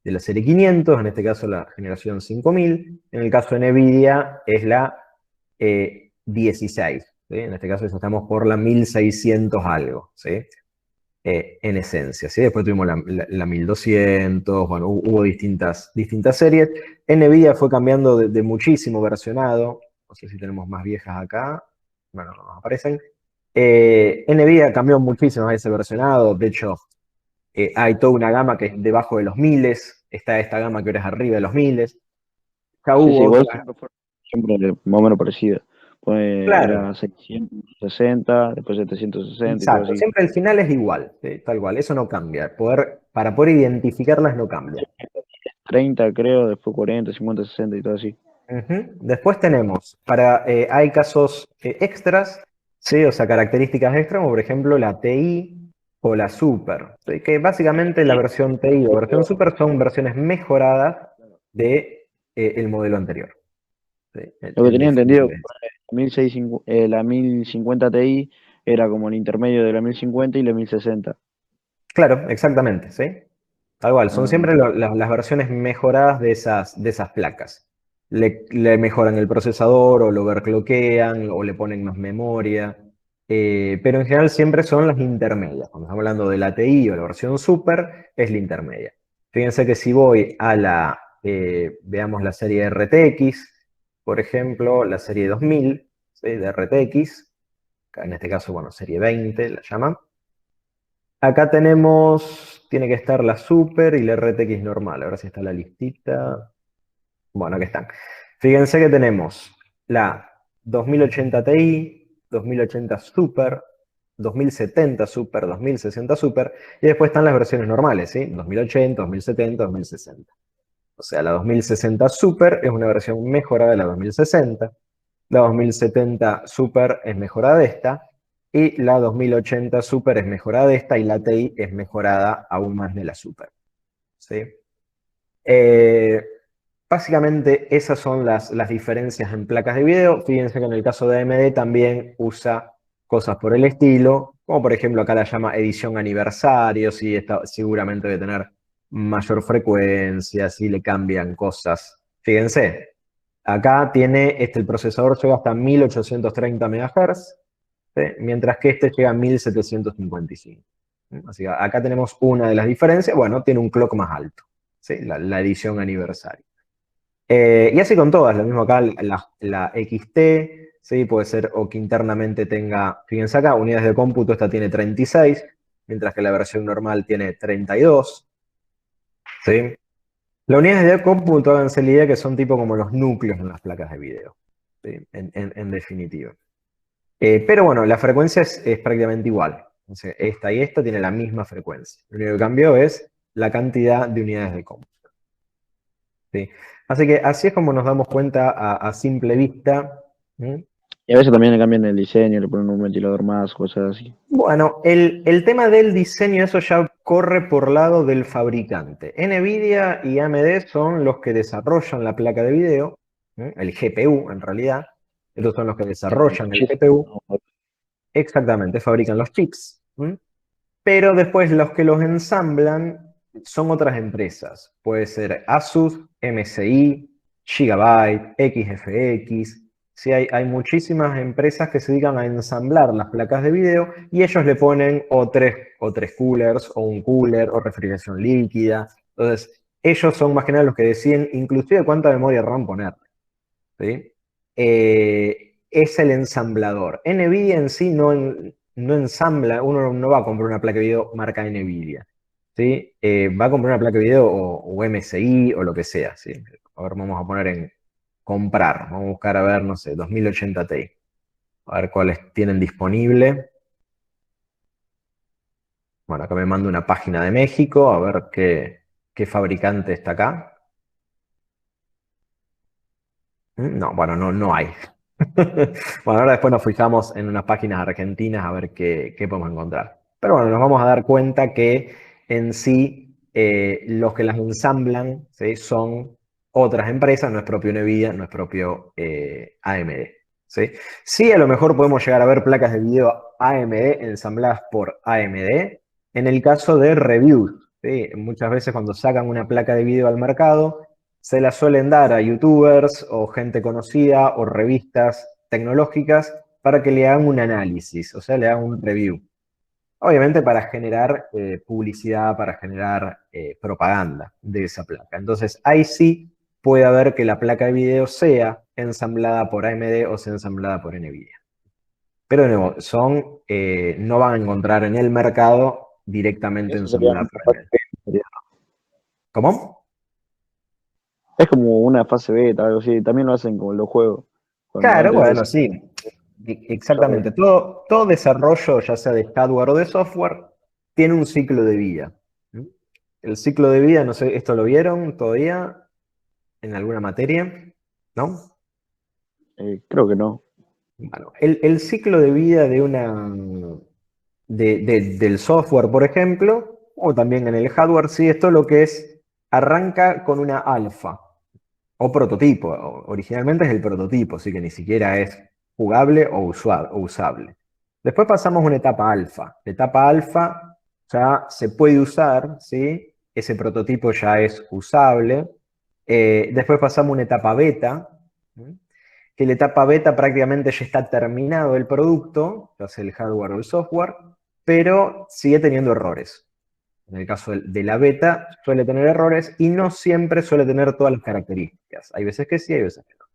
de la serie 500, en este caso la generación 5000, en el caso de NVIDIA es la 16, ¿sí? En este caso ya estamos por la 1600 algo, ¿sí? En esencia, ¿sí? Después tuvimos la 1200, bueno, hubo distintas series. NVIDIA fue cambiando de muchísimo versionado, no sé si tenemos más viejas acá, bueno, no nos aparecen, NVIDIA cambió muchísimo ese versionado, de hecho, hay toda una gama que es debajo de los miles, está esta gama que ahora es arriba de los miles, ya Sí, sí, hubo igual otra, siempre más o menos parecida. claro, Era 660, después 760 y todo exacto, así. siempre el final es igual, ¿sí? Tal cual, eso no cambia, para poder identificarlas no cambia. 30 creo, después 40, 50, 60 y todo así. Ujú. Después tenemos, hay casos extras, ¿sí? O sea, características extras, como por ejemplo la TI o la Super, ¿sí? Que básicamente la versión TI o versión Super son versiones mejoradas de el modelo anterior. ¿Sí? Lo que En tenía entendido, definitiva. la 1050 Ti era como el intermedio de la 1050 y la 1060. Claro, exactamente, ¿sí? Tal cual, son Ah, siempre las versiones mejoradas de esas placas. Le mejoran el procesador o lo overclockean o le ponen más memoria. Pero en general siempre son las intermedias. Cuando estamos hablando de la TI o la versión Super, es la intermedia. Fíjense que si voy a veamos la serie RTX, por ejemplo, la serie 2000, ¿sí? De RTX, en este caso, bueno, serie 20 la llaman. Acá tenemos, tiene que estar la Super y la RTX normal. Ahora sí está la listita. Bueno, aquí están. Fíjense que tenemos la 2080 Ti, 2080 Super, 2070 Super, 2060 Super, y después están las versiones normales, ¿sí? 2080, 2070, 2060. O sea, la 2060 Super es una versión mejorada de la 2060. La 2070 Super es mejorada de esta. Y la 2080 Super es mejorada de esta. Y la TI es mejorada aún más de la Super. ¿Sí? Eh, Básicamente esas son las diferencias en placas de video. Fíjense que en el caso de AMD también usa cosas por el estilo. Como por ejemplo acá la llama edición aniversario. ¿Sí? Seguramente debe tener mayor frecuencia. Si le cambian cosas. Fíjense. Acá tiene, el procesador llega hasta 1830 MHz, ¿sí? Mientras que este llega a 1755. ¿Sí? Así que acá tenemos una de las diferencias. Bueno, tiene un clock más alto, ¿sí? La edición aniversario. Y así con todas, lo mismo acá, la XT, ¿sí? Puede ser o que internamente tenga, fíjense acá, unidades de cómputo, esta tiene 36, mientras que la versión normal tiene 32, ¿sí? Las unidades de cómputo, háganse la idea que son tipo como los núcleos en las placas de video, ¿sí? En definitiva. Pero bueno, la frecuencia es prácticamente igual. Entonces, esta y esta tienen la misma frecuencia. Lo único que cambió es la cantidad de unidades de cómputo, ¿sí? Así que así es como nos damos cuenta a simple vista. ¿Sí? y a veces también le cambian el diseño, le ponen un ventilador más, cosas así. Bueno, el tema del diseño, eso ya corre por lado del fabricante. NVIDIA y AMD son los que desarrollan la placa de video, el GPU en realidad. Estos son los que desarrollan el GPU. Exactamente, fabrican los chips. Pero después los que los ensamblan son otras empresas. Puede ser Asus, MSI, Gigabyte, XFX. Sí, hay muchísimas empresas que se dedican a ensamblar las placas de video y ellos le ponen o tres coolers, o un cooler, o refrigeración líquida. Entonces, ellos son más que nada los que deciden inclusive cuánta memoria RAM poner. ¿Sí? Es el ensamblador. NVIDIA en sí no ensambla, uno no va a comprar una placa de video marca NVIDIA. ¿Sí? Va a comprar una placa de video o MSI o lo que sea. ¿Sí? A ver, vamos a poner en comprar. Vamos a buscar a ver, no sé, 2080 Ti. A ver cuáles tienen disponible. Bueno, acá me manda una página de México, a ver qué fabricante está acá. No, bueno, no hay. Bueno, ahora después nos fijamos en unas páginas argentinas a ver qué podemos encontrar. Pero bueno, nos vamos a dar cuenta que en sí los que las ensamblan, ¿sí? Son otras empresas, no es propio NVIDIA, no es propio AMD. ¿Sí? Sí, a lo mejor podemos llegar a ver placas de video AMD ensambladas por AMD en el caso de reviews. ¿Sí? Muchas veces cuando sacan una placa de video al mercado, se la suelen dar a youtubers o gente conocida o revistas tecnológicas para que le hagan un análisis, o sea, le hagan un review. Obviamente para generar publicidad, para generar propaganda de esa placa. Entonces, ahí sí puede haber que la placa de video sea ensamblada por AMD o sea ensamblada por NVIDIA. Pero de nuevo, no van a encontrar en el mercado directamente en Eso sería celular. una fase beta. ¿Cómo? Es como una fase beta, algo así. También lo hacen con los juegos. Cuando Claro, antes de bueno, sí, exactamente. Todo desarrollo, ya sea de hardware o de software, tiene un ciclo de vida. ¿Mm? El ciclo de vida, no sé, ¿esto lo vieron todavía en alguna materia? ¿No? creo que no. Bueno, el ciclo de vida del software, por ejemplo, o también en el hardware, sí, esto lo que es, arranca con una alfa o prototipo. Originalmente es el prototipo, así que ni siquiera es jugable o usable. Después pasamos a una etapa alfa. La etapa alfa ya se puede usar, ¿sí? Ese prototipo ya es usable. Después pasamos a una etapa beta, ¿sí? Que la etapa beta prácticamente ya está terminado el producto, ya sea el hardware o el software, pero sigue teniendo errores. En el caso de la beta suele tener errores y no siempre suele tener todas las características. Hay veces que sí, hay veces que no.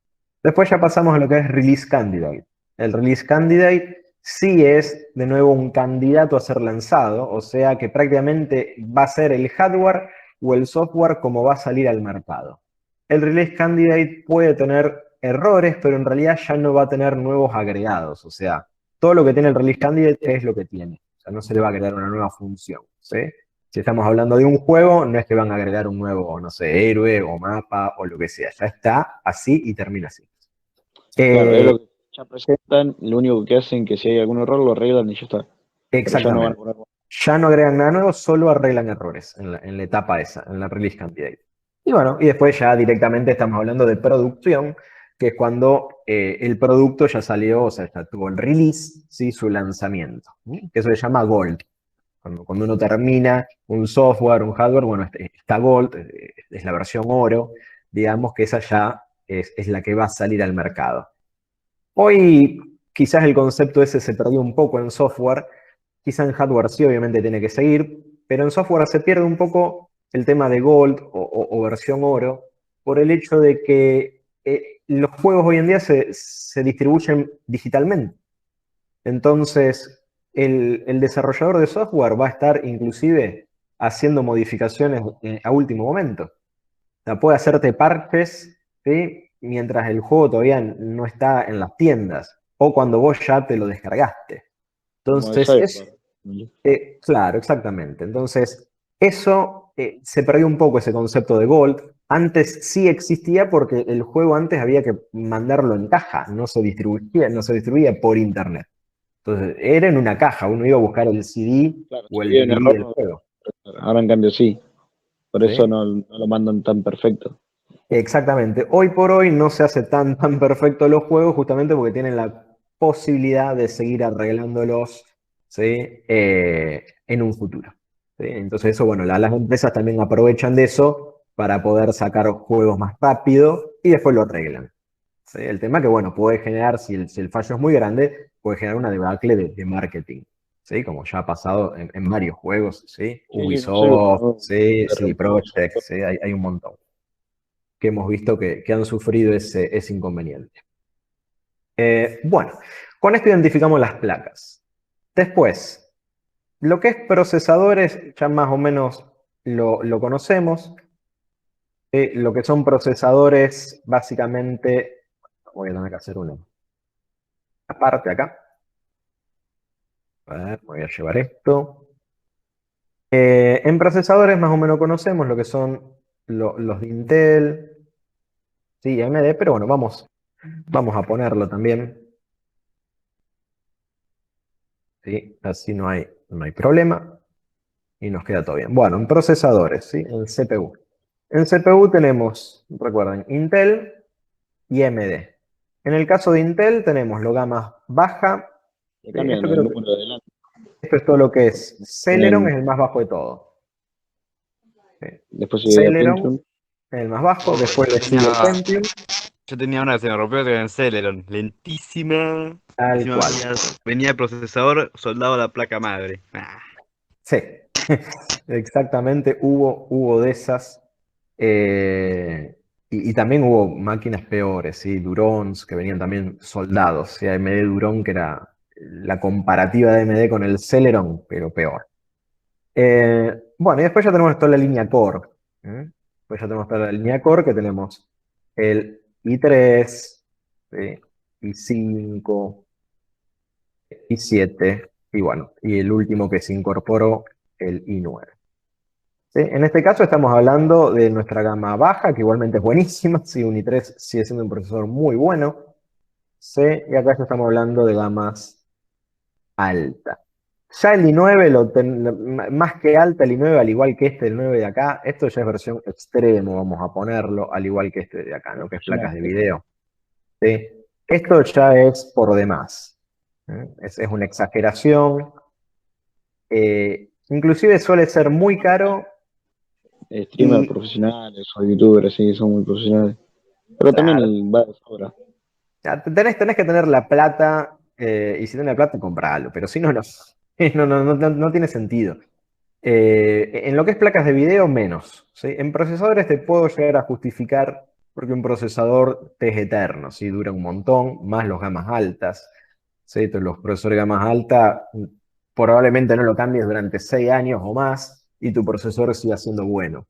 Después ya pasamos a lo que es Release Candidate. El Release Candidate sí es, de nuevo, un candidato a ser lanzado, o sea que prácticamente va a ser el hardware o el software como va a salir al mercado. El Release Candidate puede tener errores, pero en realidad ya no va a tener nuevos agregados. O sea, todo lo que tiene el Release Candidate es lo que tiene. O sea, no se le va a agregar una nueva función, ¿sí? Si estamos hablando de un juego, no es que van a agregar un nuevo, no sé, héroe o mapa o lo que sea. Ya está así y termina así. Claro, es Eh, lo que ya presentan. Lo único que hacen que si hay algún error lo arreglan y ya está. Pero ya no van a exactamente. poner. Ya no agregan nada nuevo, solo arreglan errores en la etapa esa, en la release candidate. Y bueno, y después ya directamente estamos hablando de producción, que es cuando el producto ya salió, o sea, ya tuvo el release, ¿sí? Su lanzamiento, ¿sí? Que eso se llama Gold. Cuando uno termina un software, un hardware, bueno, está Gold, es la versión oro, digamos que esa ya es la que va a salir al mercado. Hoy quizás el concepto ese se perdió un poco en software, quizás en hardware sí obviamente tiene que seguir, pero en software se pierde un poco el tema de Gold o versión oro por el hecho de que los juegos hoy en día se distribuyen digitalmente. Entonces, el desarrollador de software va a estar inclusive haciendo modificaciones a último momento. O sea, puede hacerte parches, ¿sí? Mientras el juego todavía no está en las tiendas o cuando vos ya te lo descargaste. Como de Entonces, Cyberpunk. claro, exactamente. Entonces, eso se perdió un poco ese concepto de Gold. Antes sí existía porque el juego antes había que mandarlo en caja, no se distribuía por internet. Entonces, era en una caja, uno iba a buscar el CD Claro, o si el hay un DVD error, del juego. ahora en cambio sí. Por eso ¿Sí? no lo mandan tan perfecto. Exactamente. Hoy por hoy no se hace tan perfecto los juegos justamente porque tienen la posibilidad de seguir arreglándolos, ¿sí? En un futuro. ¿Sí? Entonces eso, bueno, las empresas también aprovechan de eso para poder sacar juegos más rápido y después lo arreglan. ¿Sí? El tema que, bueno, puede generar, si el fallo es muy grande, puede generar una debacle de marketing. ¿Sí? Como ya ha pasado en varios juegos, ¿sí? Sí, no sé, uno Ubisoft, nuevo ¿sí? de CD reemplazo. Projekt, ¿sí? Hay un montón que hemos visto que han sufrido ese inconveniente. Bueno, con esto identificamos las placas. Después, lo que es procesadores, ya más o menos lo conocemos. Lo que son procesadores, básicamente, voy a tener que hacer una aparte acá. A ver, voy a llevar esto. En procesadores más o menos conocemos lo que son los de Intel, sí, AMD, pero bueno, vamos a ponerlo también. ¿Sí? Así no hay problema y nos queda todo bien. Bueno, en procesadores, ¿sí? En CPU. En CPU tenemos, recuerden, Intel y AMD. En el caso de Intel tenemos lo gama baja. Le cambian Esto el creo que número de delante. esto es todo lo que es. Celeron es el más bajo de todo. ¿Sí? Después sigue Celeron Pentium. es el más bajo, después Yo le sigue tenía, Pentium, yo tenía una que se me rompió que era en Celeron, lentísima. tal Encima cual. venía el procesador soldado a la placa madre. Sí, exactamente, hubo de esas. Y también hubo máquinas peores, ¿sí? Durons que venían también soldados. ¿Sí? AMD Durón que era la comparativa de AMD con el Celeron, pero peor. Bueno, y después ya tenemos toda la línea Core. Después ya tenemos toda la línea Core, que tenemos el i3, ¿sí? i5, i7, y bueno, y el último que se incorporó, el i9. ¿Sí? En este caso estamos hablando de nuestra gama baja, que igualmente es buenísima. Sí, un i3 sigue siendo un procesador muy bueno. ¿Sí? Y acá ya estamos hablando de gamas altas. Ya el i9, más que alta, el i9, al igual que el 9 de acá, esto ya es versión extremo, vamos a ponerlo, al igual que este de acá, ¿no? Que es placas de video. ¿Sí? Esto ya es por demás. Es una exageración. Inclusive suele ser muy caro. Streamers profesionales o youtubers, sí, son muy profesionales. Pero también va de sobra. Tenés que tener la plata, y si tenés la plata, compralo, pero si no, no, no tiene sentido. En lo que es placas de video, menos. ¿Sí? En procesadores te puedo llegar a justificar, porque un procesador te es eterno, ¿sí? Dura un montón, más los gamas altas. ¿Sí? Entonces, los procesadores de gamas altas probablemente no lo cambies durante 6 años o más y tu procesador siga siendo bueno.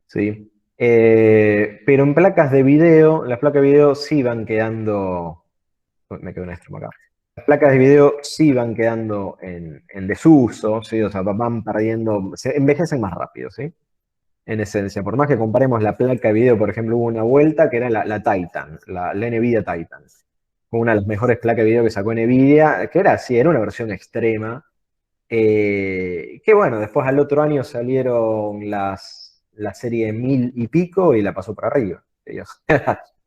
¿Sí? Pero en placas de video, las placas de video sí van quedando. Me quedo un extremo acá. Las placas de video sí van quedando en desuso, ¿sí? O sea, van perdiendo, se envejecen más rápido, ¿sí? En esencia, por más que comparemos la placa de video, por ejemplo, hubo una vuelta que era la Titan, la Nvidia Titan. Fue una de las mejores placas de video que sacó Nvidia, que era así, era una versión extrema. Que bueno, después al otro año salieron la serie 1000 y pico y la pasó por arriba.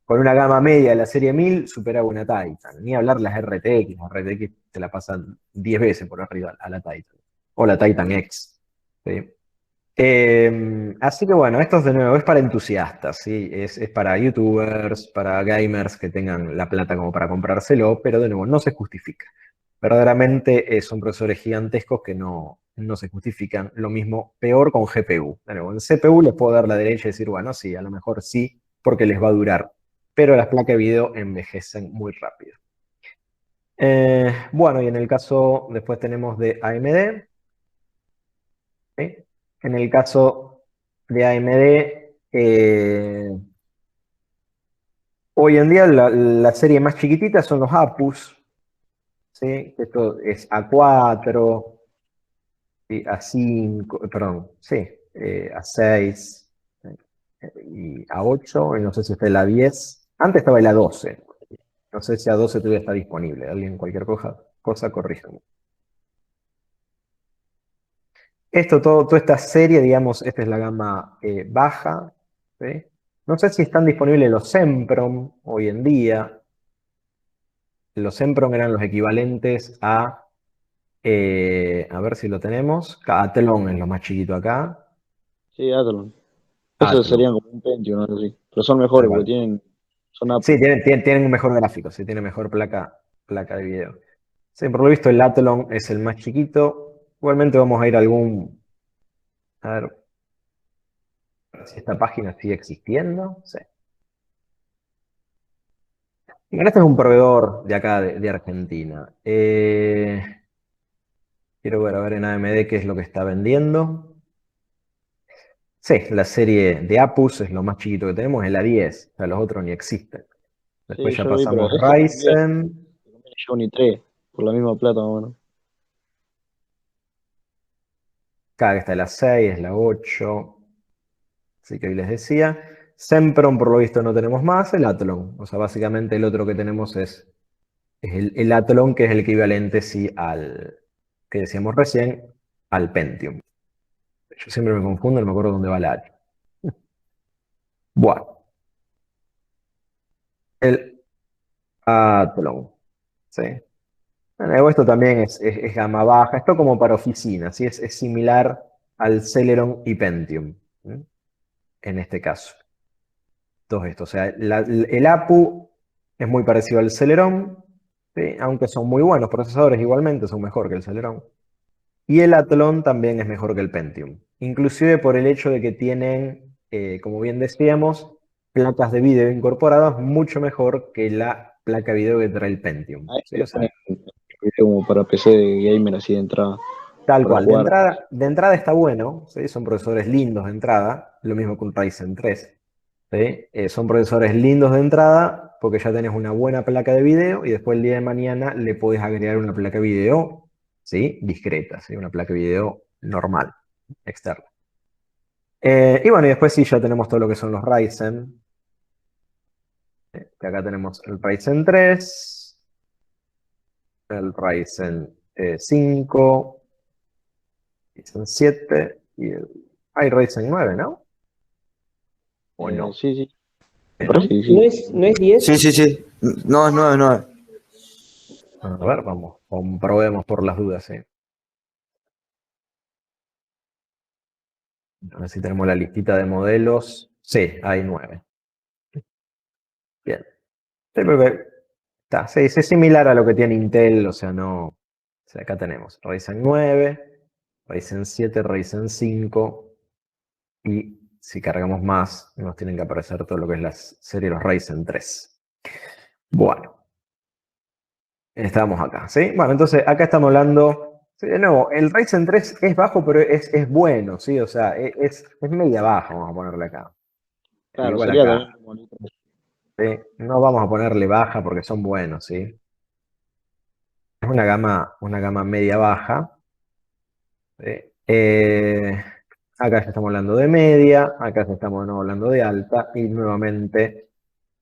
Con una gama media de la serie 1000 superaba una Titan. Ni hablar las RTX se la pasan 10 veces por arriba a la Titan. O la Titan X. ¿Sí? Así que bueno, esto de nuevo es para entusiastas, ¿sí? Es para youtubers, para gamers que tengan la plata como para comprárselo, pero de nuevo no se justifica. Verdaderamente son procesadores gigantescos que no se justifican. Lo mismo, peor con GPU. De nuevo, en CPU les puedo dar la derecha y decir, bueno, sí, a lo mejor sí, porque les va a durar. Pero las placas de video envejecen muy rápido. Bueno, y en el caso, después tenemos de AMD. ¿Sí? En el caso de AMD, hoy en día la serie más chiquitita son los APUs. ¿Sí? Esto es A4, ¿sí? A5, perdón, sí, A6 y A8, y no sé si está el A10. Antes estaba el A12. No sé si A12 todavía está disponible. Alguien, cualquier cosa corríjame. Toda esta serie, digamos, esta es la gama baja. ¿Sí? No sé si están disponibles los Sempron hoy en día. Los Sempron eran los equivalentes a ver si lo tenemos. Athlon es lo más chiquito acá. Sí, Athlon. Esos serían como un Pentium, algo así. Pero son mejores porque son Sí, tienen un mejor gráfico, sí, tiene mejor placa de video. Sí, por lo visto el Athlon es el más chiquito. Igualmente vamos a ir a algún. A ver si esta página sigue existiendo. Sí. Y bueno, este es un proveedor de acá, de Argentina. Quiero ver, a ver en AMD qué es lo que está vendiendo. Sí, la serie de APUs es lo más chiquito que tenemos, es la 10. O sea, los otros ni existen. Después sí, ya yo vi, pero pasamos Ryzen. Yo ni 3, por la misma plata, bueno. Acá está la 6, es la 8. Así que ahí les decía. Sempron, por lo visto, no tenemos más. El Athlon. O sea, básicamente el otro que tenemos es el Athlon, que es el equivalente, sí, al que decíamos recién, al Pentium. Yo siempre me confundo, no me acuerdo dónde va la H. Bueno. El Athlon. ¿Sí? Bueno, esto también es gama baja. Esto como para oficina, ¿sí? Es similar al Celeron y Pentium. ¿Sí? En este caso. Todo esto. O sea, el APU es muy parecido al Celeron, ¿sí? Aunque son muy buenos procesadores igualmente, son mejor que el Celeron. Y el Athlon también es mejor que el Pentium. Inclusive por el hecho de que tienen, como bien decíamos, placas de video incorporadas mucho mejor que la placa de video que trae el Pentium. ¿Sí? O sea, video como para PC de gamer así de entrada. Tal Para cual, jugar. de entrada está bueno, ¿sí? Son procesadores lindos de entrada, lo mismo que un Ryzen 3. ¿Sí? Son procesadores lindos de entrada porque ya tenés una buena placa de video y después el día de mañana le podés agregar una placa de video, ¿sí? Discreta, ¿sí? Una placa de video normal, externa. Y bueno, y después sí ya tenemos todo lo que son los Ryzen. Que acá tenemos el Ryzen 3, el Ryzen 5, Ryzen 7 y hay Ryzen 9, ¿no? ¿O no? Sí, sí. Me ¿No? parece que sí. ¿No es 10? Sí, sí, sí. No, es 9, 9. A ver, vamos, comprobemos por las dudas, ¿sí? A ver si tenemos la listita de modelos. Sí, hay 9. Bien. Sí, porque está, sí, es similar a lo que tiene Intel, o sea, no. O sea, acá tenemos Ryzen 9, Ryzen 7, Ryzen 5 y si cargamos más, nos tienen que aparecer todo lo que es la serie de los Ryzen 3. Bueno, estamos acá, ¿sí? Bueno, entonces acá estamos hablando, sí, de nuevo, el Ryzen 3 es bajo, pero es bueno, ¿sí? O sea, es media baja, vamos a ponerle acá. Claro, Igual sería acá, también como el otro. ¿sí? No vamos a ponerle baja porque son buenos, ¿sí? Es una gama media baja. ¿Sí? Acá ya estamos hablando de media, acá ya estamos hablando de alta y nuevamente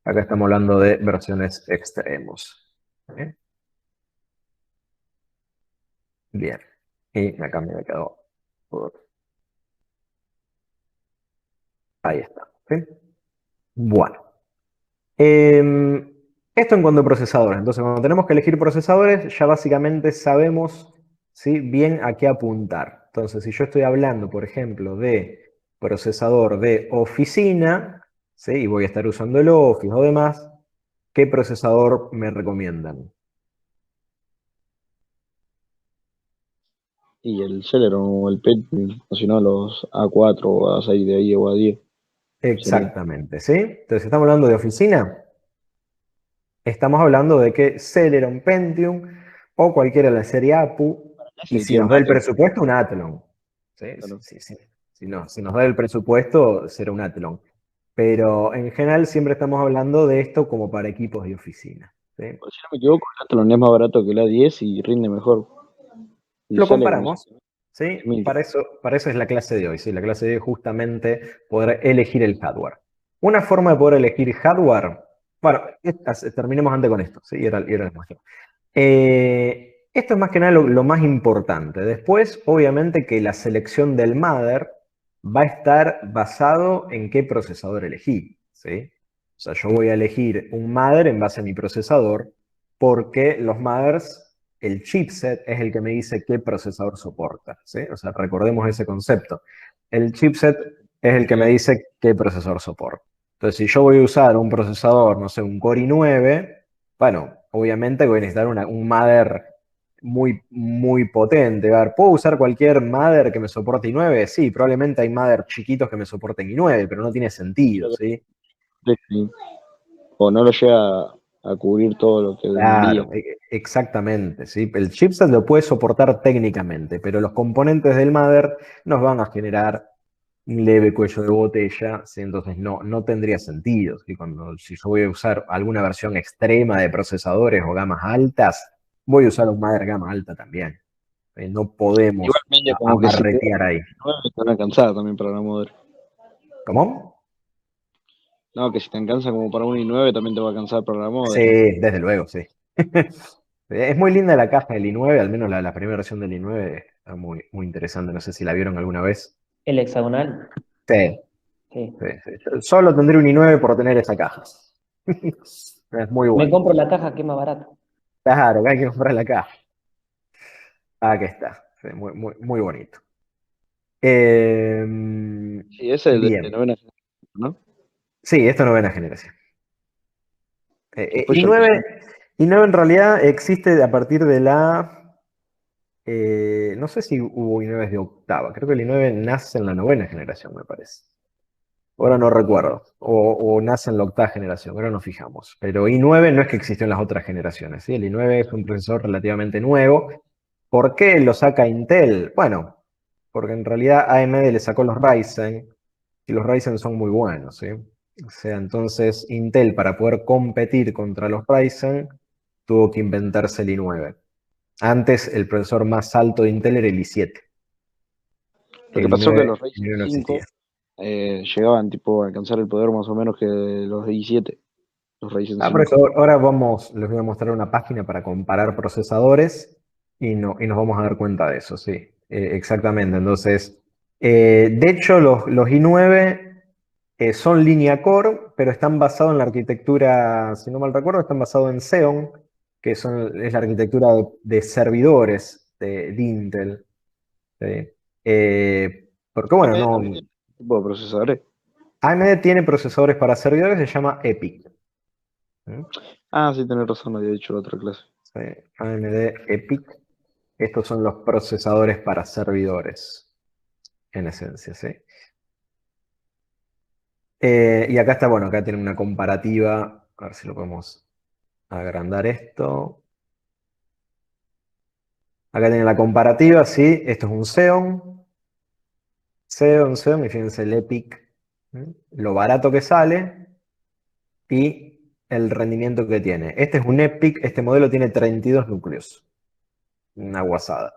acá estamos hablando de versiones extremos. ¿Sí? Bien. Y acá me quedó ahí está. ¿Sí? Bueno. Esto en cuanto a procesadores. Entonces, cuando tenemos que elegir procesadores, ya básicamente sabemos, ¿sí? Bien a qué apuntar. Entonces, si yo estoy hablando, por ejemplo, de procesador de oficina, ¿sí? Y voy a estar usando el Office o demás, ¿qué procesador me recomiendan? Y el Celeron o el Pentium, o si no, los A4 o A6 de ahí o A10. Sería. Exactamente, ¿sí? Entonces, estamos hablando de oficina. Estamos hablando de que Celeron, Pentium o cualquiera de la serie APU, y si Sería nos un da el Athlon. presupuesto, un Athlon. ¿Sí? Claro. Sí, sí. Si nos da el presupuesto, será un Athlon. Pero en general siempre estamos hablando de esto como para equipos de oficina. ¿Sí? Pues, si no me equivoco, el Athlon es más barato que el A10 y rinde mejor. Y Lo sale como comparamos. ¿Sí? 10.000. Para eso es la clase de hoy. ¿Sí? La clase de hoy es justamente poder elegir el hardware. Una forma de poder elegir hardware. Bueno, terminemos antes con esto. ¿Sí? Y ahora les muestro. Esto es más que nada lo más importante. Después, obviamente, que la selección del mother va a estar basado en qué procesador elegí. ¿Sí? O sea, yo voy a elegir un mother en base a mi procesador porque los mothers, el chipset es el que me dice qué procesador soporta. ¿Sí? O sea, recordemos ese concepto. El chipset es el que me dice qué procesador soporta. Entonces, si yo voy a usar un procesador, no sé, un Core i9, bueno, obviamente voy a necesitar un mother muy, muy potente. A ver, ¿puedo usar cualquier mother que me soporte i9? Sí, probablemente hay mother chiquitos que me soporten i9, pero no tiene sentido, ¿sí? Sí. O no lo llega a cubrir todo lo que debería. Claro, exactamente, ¿sí? El chipset lo puede soportar técnicamente, pero los componentes del mother nos van a generar un leve cuello de botella, ¿sí? Entonces no tendría sentido, ¿sí? Si yo voy a usar alguna versión extrema de procesadores o gamas altas, voy a usar un mother gama alta también. No podemos Igualmente, como que si te amarretear ahí. te van a cansar también para la moder. ¿Cómo? No, que si te alcanza como para un i9 también te va a cansar para la Sí, moder. desde luego, sí. Es muy linda la caja del i9, al menos la primera versión del i9 está muy, muy interesante. No sé si la vieron alguna vez. El hexagonal. Sí, Sí. sí. Yo solo tendré un i9 por tener esa caja. Es muy Me bueno. compro la caja que es más barata. Claro, que hay que comprar la caja. Aquí está. Sí, muy, muy, muy bonito. Sí, ese es el de Bien. novena generación, ¿no? Sí, esto es novena generación. Después ya i9 en realidad existe a partir de la... no sé si hubo i9 de octava. Creo que el i9 nace en la novena generación, me parece. Ahora no recuerdo. O nace en la octava generación, ahora nos fijamos. Pero i9 no es que existió en las otras generaciones, ¿sí? El i9 es un procesador relativamente nuevo. ¿Por qué lo saca Intel? Bueno, porque en realidad AMD le sacó los Ryzen y los Ryzen son muy buenos, ¿sí? O sea, entonces Intel para poder competir contra los Ryzen tuvo que inventarse el i9. Antes el procesador más alto de Intel era el i7. Lo que El pasó es que i9, los el Ryzen i9 no 5 existía. llegaban tipo a alcanzar el poder más o menos que los de i7, los Ryzen Por 5. eso ahora les voy a mostrar una página para comparar procesadores y nos vamos a dar cuenta de eso, sí, exactamente. Entonces, de hecho, los i9 son línea core, pero están basados en la arquitectura, si no mal recuerdo, están basados en Xeon, que es la arquitectura de servidores de Intel. ¿Sí? Porque bueno, AMD no, también tiene este tipo de procesadores. AMD tiene procesadores para servidores, se llama EPIC. ¿Sí? Ah, sí, tenés razón, había dicho la otra clase. Sí, AMD EPIC. Estos son los procesadores para servidores, en esencia, ¿sí? Y acá está, bueno, acá tiene una comparativa. A ver si lo podemos agrandar esto. Acá tiene la comparativa, ¿sí? Esto es un Xeon. Xeon, y fíjense el EPIC. ¿Sí? Lo barato que sale y el rendimiento que tiene. Este es un EPIC, este modelo tiene 32 núcleos. Una guasada.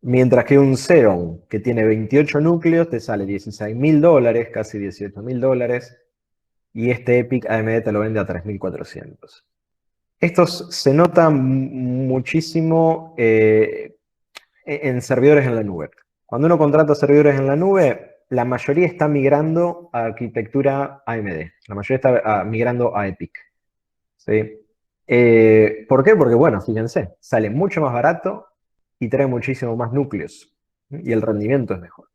Mientras que un Xeon que tiene 28 núcleos te sale $16.000, casi $18.000. Y este EPIC AMD te lo vende a 3.400. Estos se notan muchísimo en servidores en la nube. Cuando uno contrata servidores en la nube, la mayoría está migrando a arquitectura AMD. La mayoría está migrando a EPIC. ¿Sí? ¿Por qué? Porque, bueno, fíjense, sale mucho más barato y trae muchísimo más núcleos. Y el rendimiento es mejor.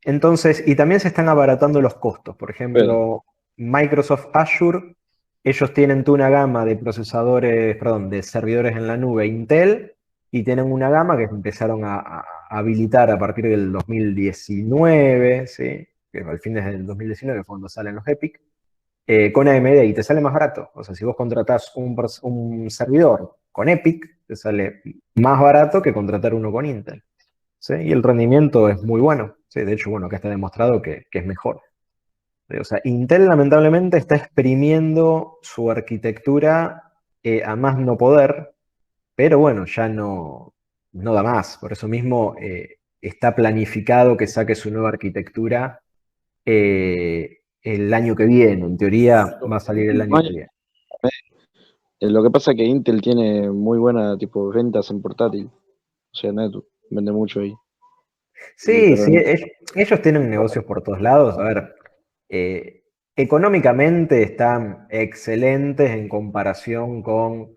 Entonces, y también se están abaratando los costos. Por ejemplo, Microsoft Azure, ellos tienen toda una gama de procesadores, perdón, de servidores en la nube Intel, y tienen una gama que empezaron a habilitar a partir del 2019, ¿sí? Que al fin desde el 2019 fue cuando salen los EPIC, con AMD y te sale más barato. O sea, si vos contratás un servidor con EPIC, te sale más barato que contratar uno con Intel. ¿Sí? Y el rendimiento es muy bueno. ¿Sí? De hecho, bueno, acá está demostrado que es mejor. ¿Sí? O sea, Intel lamentablemente está exprimiendo su arquitectura a más no poder, pero bueno, ya no da más. Por eso mismo está planificado que saque su nueva arquitectura el año que viene. En teoría va a salir el año que viene. Lo que pasa es que Intel tiene muy buena tipo ventas en portátil. O sea, Netu vende mucho ahí. Sí, Pero sí, ellos tienen negocios por todos lados. A ver, económicamente están excelentes en comparación con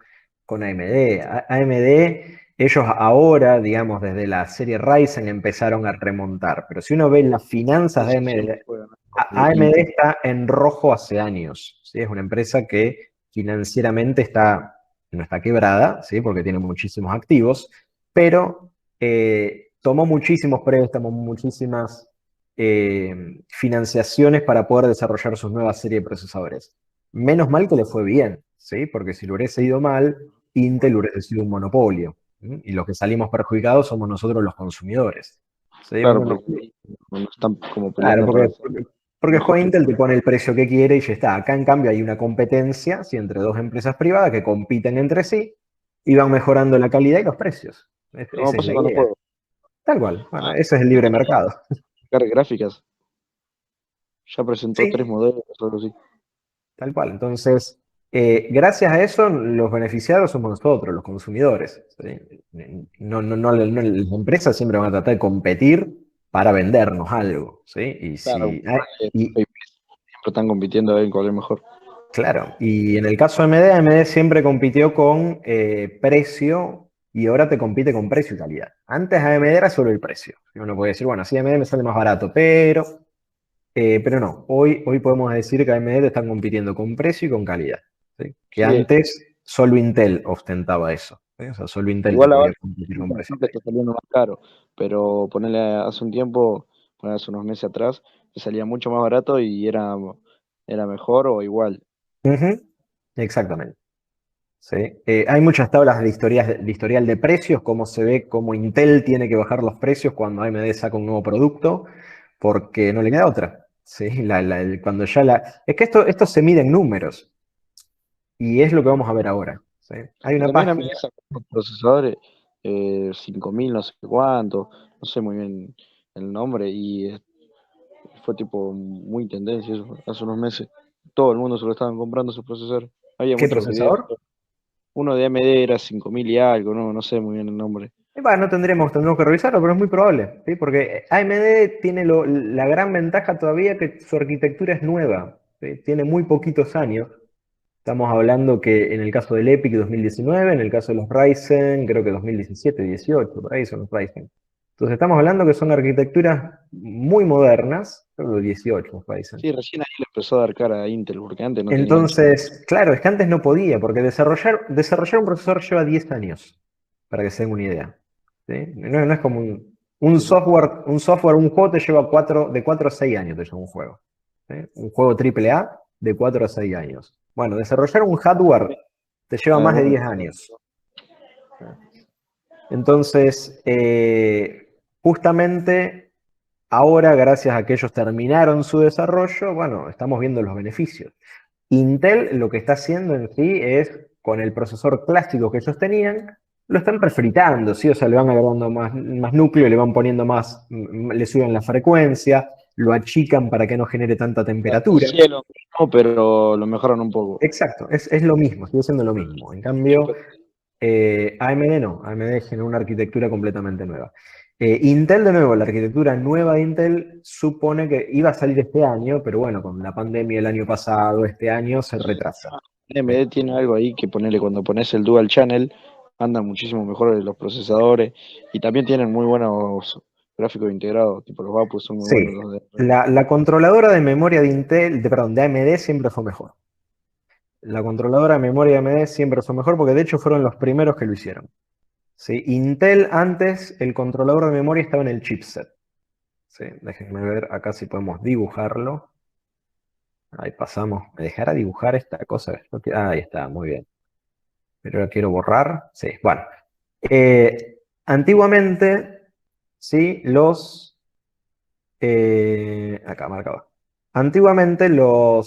AMD. AMD, ellos ahora, digamos, desde la serie Ryzen empezaron a remontar. Pero si uno ve las finanzas de AMD, AMD está en rojo hace años. ¿Sí? Es una empresa que financieramente no está quebrada, ¿sí? Porque tiene muchísimos activos, pero tomó muchísimos préstamos, muchísimas financiaciones para poder desarrollar sus nuevas series de procesadores. Menos mal que le fue bien, ¿sí? Porque si le hubiese ido mal, Intel hubiese sido un monopolio. ¿Sí? Y los que salimos perjudicados somos nosotros los consumidores. ¿Sí? claro, Bueno, porque no están como claro, peleando para porque mejor. después Intel te pone el precio que quiere y ya está. Acá, en cambio, hay una competencia, ¿sí? Entre dos empresas privadas que compiten entre sí y van mejorando la calidad y los precios. Como Esa es pasa la con los idea. juegos. Tal cual. Bueno, ese es el libre mercado. Sacar gráficas. Ya presentó 3 Sí, modelos, algo así. tal cual. Entonces, gracias a eso, los beneficiados somos nosotros, los consumidores. ¿Sí? Las empresas siempre van a tratar de competir para vendernos algo. ¿Sí? Claro, Y, siempre están compitiendo a ver cuál es mejor. claro, y en el caso de AMD, AMD siempre compitió con precio y ahora te compite con precio y calidad. Antes AMD era solo el precio. Y uno puede decir, bueno, sí, AMD me sale más barato, pero no. Hoy podemos decir que AMD te están compitiendo con precio y con calidad. ¿Sí? Que Sí, antes solo Intel ostentaba eso. ¿Sí? O sea, solo Intel te igual podía ahora competir con precio y siempre está calidad. saliendo más caro, pero ponerle hace un tiempo, hace unos meses atrás, te salía mucho más barato y era mejor o igual. Ujú, exactamente. ¿Sí? Hay muchas tablas de historial de precios, cómo se ve cómo Intel tiene que bajar los precios cuando AMD saca un nuevo producto, porque no le queda otra. ¿Sí? Cuando ya es que esto se mide en números, y es lo que vamos a ver ahora. ¿Sí? Hay Y una también a mí página. sacó unos procesadores 5000 no sé cuánto, no sé muy bien el nombre, y fue tipo muy tendencia eso, hace unos meses. Todo el mundo se lo estaban comprando esos procesadores. Había ¿Qué muchos videos. procesador? Uno de AMD era 5000 y algo, no sé muy bien el nombre. Bueno, tendremos que revisarlo, pero es muy probable, ¿sí? Porque AMD tiene la gran ventaja todavía que su arquitectura es nueva, ¿sí? Tiene muy poquitos años. Estamos hablando que en el caso del EPYC 2019, en el caso de los Ryzen, creo que 2017, 18, por ahí son los Ryzen. Entonces estamos hablando que son arquitecturas muy modernas, creo que 18 los Ryzen. Sí, recién ahí le empezó a dar cara a Intel, porque antes no tenían. Entonces, claro, es que antes no podía, porque desarrollar un procesador lleva 10 años, para que se den una idea. ¿Sí? No es como un juego te lleva de 4 a 6 años, te lleva un juego. ¿Sí? Un juego AAA de 4 a 6 años. Bueno, desarrollar un hardware te lleva más de 10 años. Entonces, justamente ahora, gracias a que ellos terminaron su desarrollo, bueno, estamos viendo los beneficios. Intel lo que está haciendo en sí es, con el procesador clásico que ellos tenían, lo están refritando, ¿sí? O sea, le van agregando más núcleo, le van poniendo le suben la frecuencia, lo achican para que no genere tanta temperatura. Sí, es lo mismo, pero lo mejoran un poco. Exacto, es lo mismo, sigue siendo lo mismo. En cambio, AMD no, AMD generó una arquitectura completamente nueva. Intel, de nuevo, la arquitectura nueva de Intel supone que iba a salir este año, pero bueno, con la pandemia el año pasado, este año se retrasa. AMD tiene algo ahí que ponerle cuando pones el Dual Channel, andan muchísimo mejor los procesadores y también tienen muy buenos gráficos integrados, tipo los Vapus son muy Sí, buenos los de. la controladora de memoria de Intel, perdón, de AMD siempre fue mejor. La controladora de memoria de AMD siempre fue mejor porque de hecho fueron los primeros que lo hicieron. ¿Sí? Intel antes, el controlador de memoria estaba en el chipset. ¿Sí? Déjenme ver acá si podemos dibujarlo. Ahí pasamos. ¿Me dejará dibujar esta cosa? Ahí está, muy bien. Pero ahora quiero borrar. Sí, bueno. Antiguamente, sí, acá marcado. Antiguamente la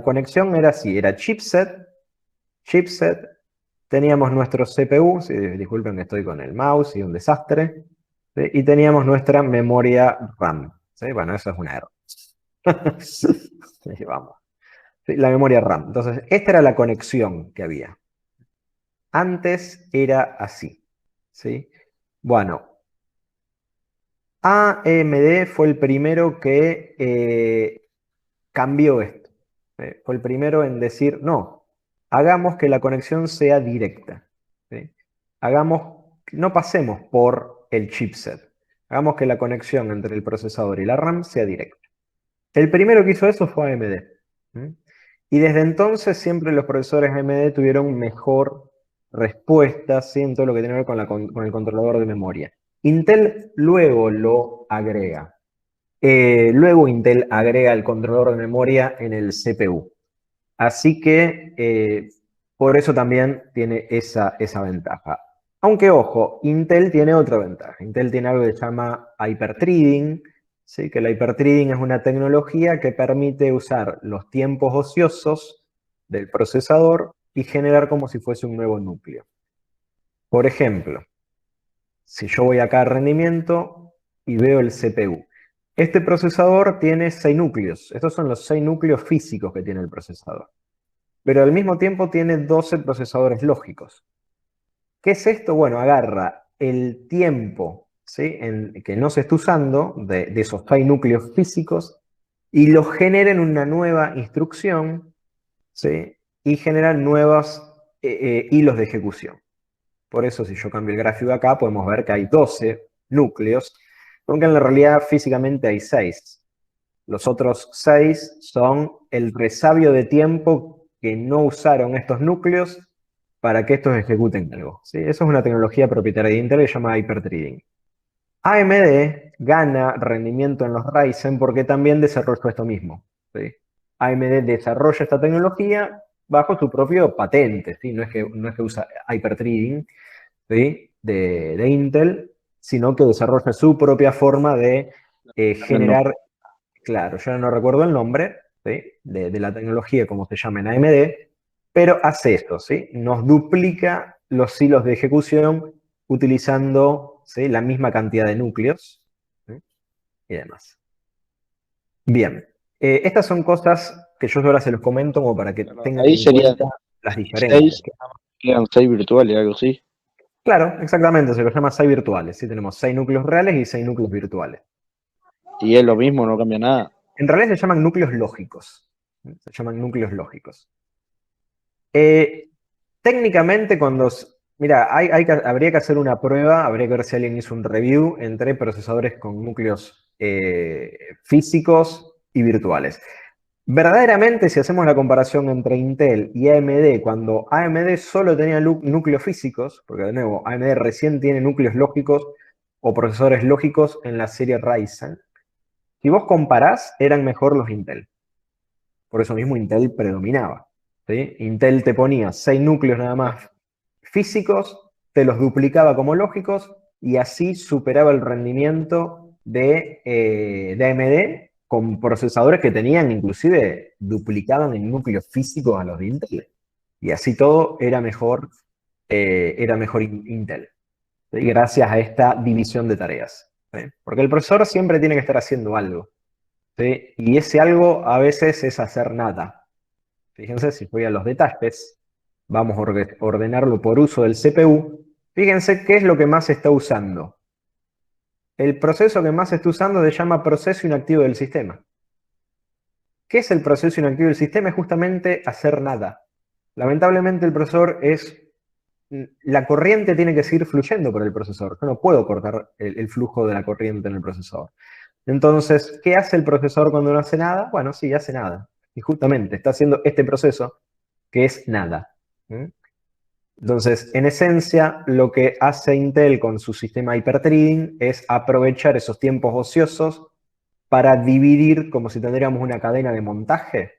conexión era así, era chipset, teníamos nuestro CPU, sí, disculpen que estoy con el mouse y un desastre, ¿sí? Y teníamos nuestra memoria RAM, ¿sí? Bueno, eso es un error. Sí, vamos. Sí, la memoria RAM. Entonces, esta era la conexión que había. Antes era así, ¿sí? Bueno, AMD fue el primero que cambió esto. Fue el primero en decir, no, hagamos que la conexión sea directa. ¿Sí? No pasemos por el chipset. Hagamos que la conexión entre el procesador y la RAM sea directa. El primero que hizo eso fue AMD. ¿Sí? Y desde entonces siempre los procesadores AMD tuvieron mejor respuesta, ¿sí? En todo lo que tiene que ver con el controlador de memoria. Intel luego lo agrega. Luego Intel agrega el controlador de memoria en el CPU. Así que por eso también tiene esa ventaja. Aunque ojo, Intel tiene otra ventaja. Intel tiene algo que se llama hyperthreading, ¿sí? Que el hyperthreading es una tecnología que permite usar los tiempos ociosos del procesador y generar como si fuese un nuevo núcleo. Por ejemplo, si yo voy acá a rendimiento y veo el CPU. Este procesador tiene 6 núcleos. Estos son los 6 núcleos físicos que tiene el procesador. Pero al mismo tiempo tiene 12 procesadores lógicos. ¿Qué es esto? Bueno, agarra el tiempo, ¿sí? Que no se está usando de esos 6 núcleos físicos y los genera en una nueva instrucción, ¿sí? Y genera nuevos hilos de ejecución. Por eso, si yo cambio el gráfico acá, podemos ver que hay 12 núcleos, aunque en la realidad físicamente hay 6. Los otros 6 son el resabio de tiempo que no usaron estos núcleos para que estos ejecuten algo. ¿Sí? Eso es una tecnología propietaria de Intel que se llama hyperthreading. AMD gana rendimiento en los Ryzen porque también desarrolló esto mismo, ¿sí? AMD desarrolla esta tecnología bajo su propio patente, ¿sí? No es que usa hyperthreading, ¿sí? de Intel, sino que desarrolla su propia forma de generar, claro, yo no recuerdo el nombre, ¿sí? de la tecnología, como se llama en AMD, pero hace esto, ¿sí? Nos duplica los hilos de ejecución utilizando, ¿sí? la misma cantidad de núcleos, ¿sí? y demás. Bien, estas son cosas que yo ahora se los comento como para que tengan Ahí en serían cuenta las 6, diferencias. quedan 6 virtuales, algo así. Claro, exactamente, se los llama 6 virtuales, ¿sí? Tenemos 6 núcleos reales y 6 núcleos virtuales. Y es lo mismo, no cambia nada. En realidad se llaman núcleos lógicos. Se llaman núcleos lógicos. Técnicamente, mira, habría que hacer una prueba, habría que ver si alguien hizo un review entre procesadores con núcleos físicos y virtuales. Verdaderamente, si hacemos la comparación entre Intel y AMD, cuando AMD solo tenía núcleos físicos, porque de nuevo, AMD recién tiene núcleos lógicos o procesadores lógicos en la serie Ryzen, si vos comparás, eran mejor los Intel. Por eso mismo Intel predominaba, ¿sí? Intel te ponía 6 núcleos nada más físicos, te los duplicaba como lógicos y así superaba el rendimiento de AMD con procesadores que tenían, inclusive, duplicaban en núcleos físicos a los de Intel. Y así todo era mejor Intel, ¿sí? Gracias a esta división de tareas, ¿sí? Porque el profesor siempre tiene que estar haciendo algo, ¿sí? Y ese algo a veces es hacer nada. Fíjense, si voy a los detalles, vamos a ordenarlo por uso del CPU. Fíjense qué es lo que más se está usando. El proceso que más se está usando se llama proceso inactivo del sistema. ¿Qué es el proceso inactivo del sistema? Es justamente hacer nada. Lamentablemente el procesador la corriente tiene que seguir fluyendo por el procesador. Yo no puedo cortar el flujo de la corriente en el procesador. Entonces, ¿qué hace el procesador cuando no hace nada? Bueno, sí, hace nada. Y justamente está haciendo este proceso que es nada. ¿Mm? Entonces, en esencia, lo que hace Intel con su sistema hyperthreading es aprovechar esos tiempos ociosos para dividir, como si tendríamos una cadena de montaje,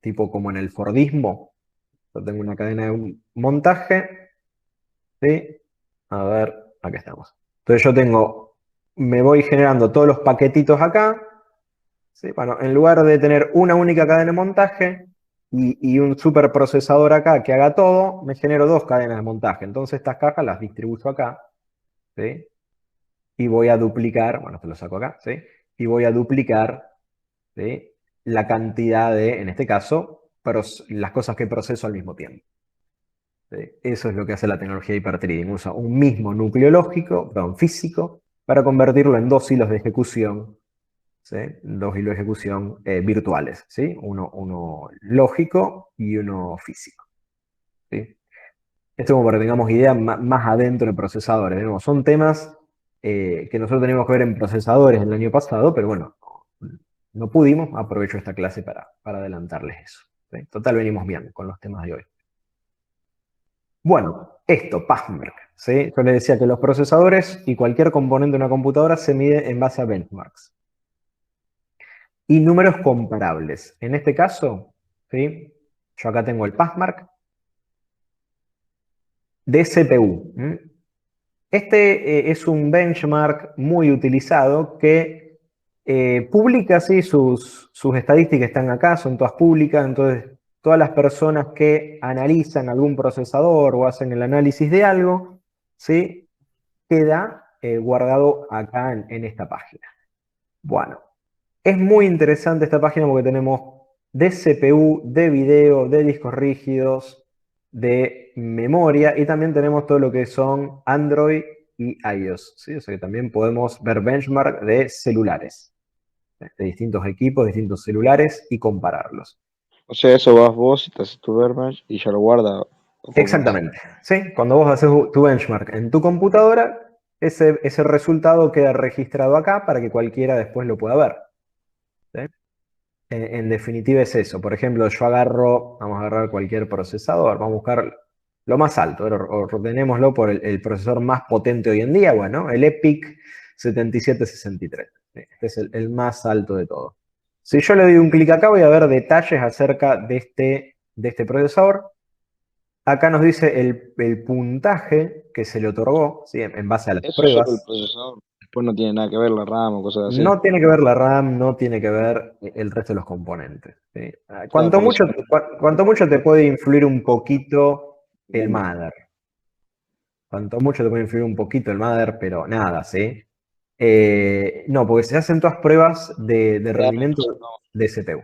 tipo como en el Fordismo. Yo tengo una cadena de montaje, ¿sí? A ver, acá estamos. Entonces me voy generando todos los paquetitos acá, ¿sí? Bueno, en lugar de tener una única cadena de montaje y un superprocesador acá que haga todo, me genero 2 cadenas de montaje. Entonces estas cajas las distribuyo acá, ¿sí? Y voy a duplicar, bueno, te lo saco acá, ¿sí? Y voy a duplicar, ¿sí? La cantidad de, en este caso, las cosas que proceso al mismo tiempo, ¿sí? Eso es lo que hace la tecnología de hyperthreading. Usa un mismo núcleo lógico, perdón, físico, para convertirlo en 2 hilos de ejecución, ¿sí? 2 hilos de ejecución virtuales, ¿sí? Uno lógico y uno físico, ¿sí? Esto como para que tengamos idea más adentro de procesadores. ¿No? Son temas que nosotros teníamos que ver en procesadores el año pasado, pero bueno, no pudimos. Aprovecho esta clase para adelantarles eso, ¿sí? Total, venimos bien con los temas de hoy. Bueno, esto, passmark, ¿sí? Yo les decía que los procesadores y cualquier componente de una computadora se mide en base a benchmarks y números comparables. En este caso, ¿sí? Yo acá tengo el passmark de CPU. Este es un benchmark muy utilizado que publica, ¿sí? sus estadísticas están acá, son todas públicas, entonces todas las personas que analizan algún procesador o hacen el análisis de algo, ¿sí? Queda guardado acá en esta página. Bueno, es muy interesante esta página porque tenemos de CPU, de video, de discos rígidos, de memoria y también tenemos todo lo que son Android y iOS, ¿sí? O sea que también podemos ver benchmark de celulares, de distintos equipos, distintos celulares y compararlos. O sea, eso vas vos y te haces tu benchmark y ya lo guarda. Exactamente, ¿sí? Cuando vos haces tu benchmark en tu computadora, ese resultado queda registrado acá para que cualquiera después lo pueda ver, ¿sí? En definitiva es eso. Por ejemplo, vamos a agarrar cualquier procesador, vamos a buscar lo más alto, ordenémoslo por el procesador más potente hoy en día, bueno, el EPIC 7763. Este es el más alto de todos. Si yo le doy un clic acá, voy a ver detalles acerca de este procesador. Acá nos dice el puntaje que se le otorgó, ¿sí? En base a las Eso es solo el pruebas. procesador. Después no tiene nada que ver la RAM o cosas así. No tiene que ver la RAM, no tiene que ver el resto de los componentes, ¿sí? Cuanto porque mucho, cuanto mucho te puede influir un poquito el mother. Cuanto mucho te puede influir un poquito el mother, pero nada, ¿sí? No, porque se hacen todas pruebas de rendimiento de CPU.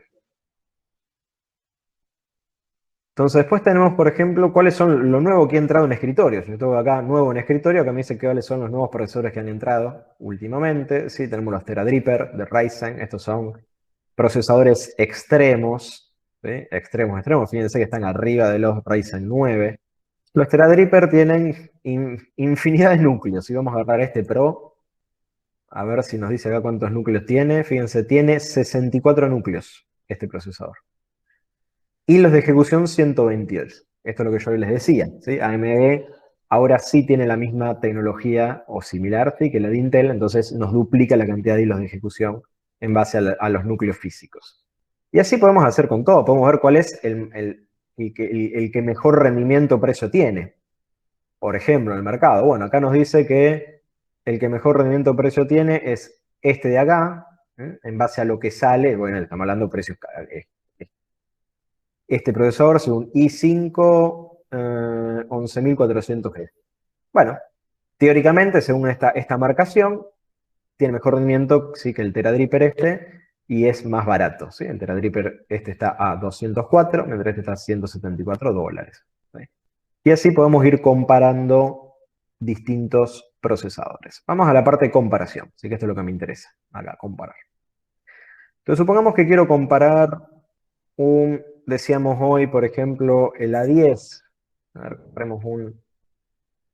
Entonces después tenemos, por ejemplo, cuáles son lo nuevo que ha entrado en escritorio. Yo tengo acá nuevo en escritorio, acá me dice cuáles son los nuevos procesadores que han entrado últimamente. Sí, tenemos los Teradripper de Ryzen. Estos son procesadores extremos, ¿sí? Extremos. Fíjense que están arriba de los Ryzen 9. Los Teradripper tienen infinidad de núcleos. Si vamos a agarrar este Pro, a ver si nos dice acá cuántos núcleos tiene. Fíjense, tiene 64 núcleos este procesador. Y los de ejecución 128. Esto es lo que yo les decía, ¿sí? AMD ahora sí tiene la misma tecnología o similar, ¿sí?, que la de Intel, entonces nos duplica la cantidad de hilos de ejecución en base a los núcleos físicos. Y así podemos hacer con todo, podemos ver cuál es el que mejor rendimiento-precio tiene. Por ejemplo, en el mercado. Bueno, acá nos dice que el que mejor rendimiento-precio tiene es este de acá, en base a lo que sale. Bueno, estamos hablando de precios. Este procesador es un i5 11400G. Bueno, teóricamente, según esta marcación, tiene mejor rendimiento, sí, que el Teradripper este, y es más barato, ¿sí? El Teradripper este está a 204, mientras este está a $174, ¿sí? Y así podemos ir comparando distintos procesadores. Vamos a la parte de comparación, así que esto es lo que me interesa, acá, comparar. Entonces, supongamos que quiero comparar decíamos hoy, por ejemplo, el A10. A ver, compremos un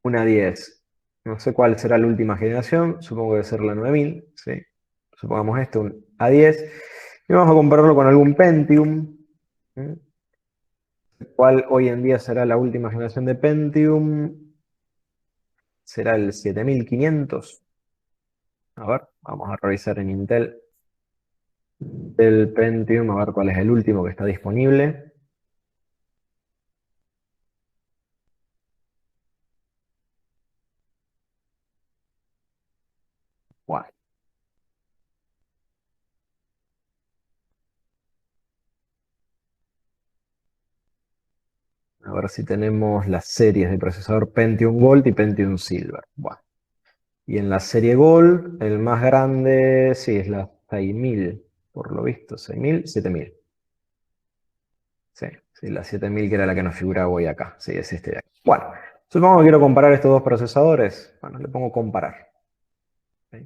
A10. No sé cuál será la última generación, supongo que debe ser la 9000, ¿sí? Supongamos este, un A10. Y vamos a compararlo con algún Pentium. ¿Sí? ¿Cuál hoy en día será la última generación de Pentium? ¿Será el 7500? A ver, vamos a revisar en Intel el Pentium, a ver cuál es el último que está disponible. Bueno. A ver si tenemos las series de procesador Pentium Gold y Pentium Silver. Bueno. Y en la serie Gold, el más grande, sí, es la 6000, por lo visto, 6000, 7000. Sí, sí, la 7000 que era la que nos figuraba hoy acá. Sí, es este de aquí. Bueno, supongo que quiero comparar estos dos procesadores. Bueno, le pongo comparar. ¿Sí?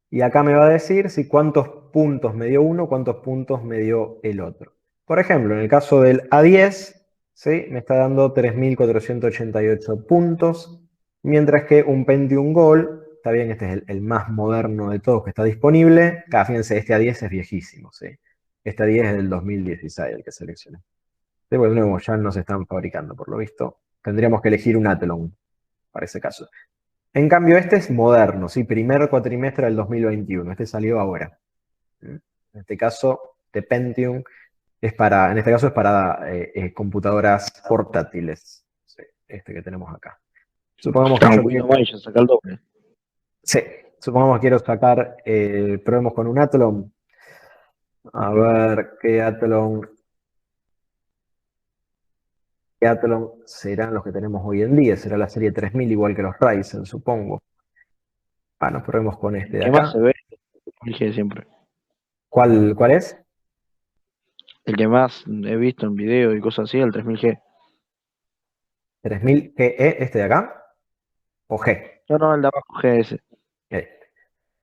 Y acá me va a decir si cuántos puntos me dio uno, cuántos puntos me dio el otro. Por ejemplo, en el caso del A10, ¿sí?, me está dando 3488 puntos, mientras que un Pentium Gold, está bien, este es el más moderno de todos que está disponible. Acá, fíjense, este A10 es viejísimo, ¿sí? Este A10 es del 2016, el que seleccioné. De nuevo, ya no se están fabricando, por lo visto. Tendríamos que elegir un Athlon para ese caso. En cambio, este es moderno, ¿sí? Primer cuatrimestre del 2021. Este salió ahora. En este caso, de Pentium, en este caso es para computadoras portátiles. Sí, este que tenemos acá. Supongamos que yo quiero... ya saca el doble. Sí, supongamos que quiero sacar... probemos con un Athlon. A ver, ¿qué Athlon serán los que tenemos hoy en día? Será la serie 3000, igual que los Ryzen, supongo. Nos probemos con este de ¿Qué más acá. se ve? Dije siempre. ¿Cuál es? El que más he visto en video y cosas así, el 3000G. 3000 GE, este de acá. ¿O G? No, el de abajo GS.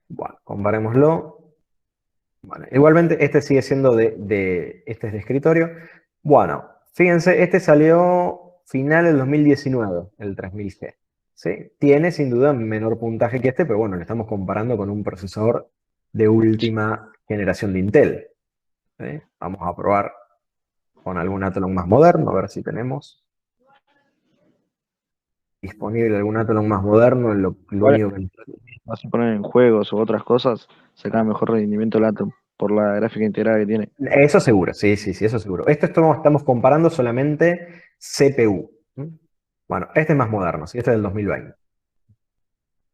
Bueno, comparémoslo. Bueno, igualmente, este sigue siendo este es de escritorio. Bueno, fíjense, este salió final del 2019, el 3000G. ¿Sí? Tiene sin duda menor puntaje que este, pero bueno, le estamos comparando con un procesador de última generación de Intel. ¿Sí? Vamos a probar con algún Athlon más moderno, a ver si tenemos. disponible algún Athlon más moderno, lo Igual, único que... vas a poner en juegos o otras cosas, saca mejor rendimiento el Atom por la gráfica integrada que tiene. Eso seguro, sí, sí, sí, eso seguro. Estamos comparando solamente CPU. ¿Mm? Bueno, este es más moderno, sí, este es del 2020.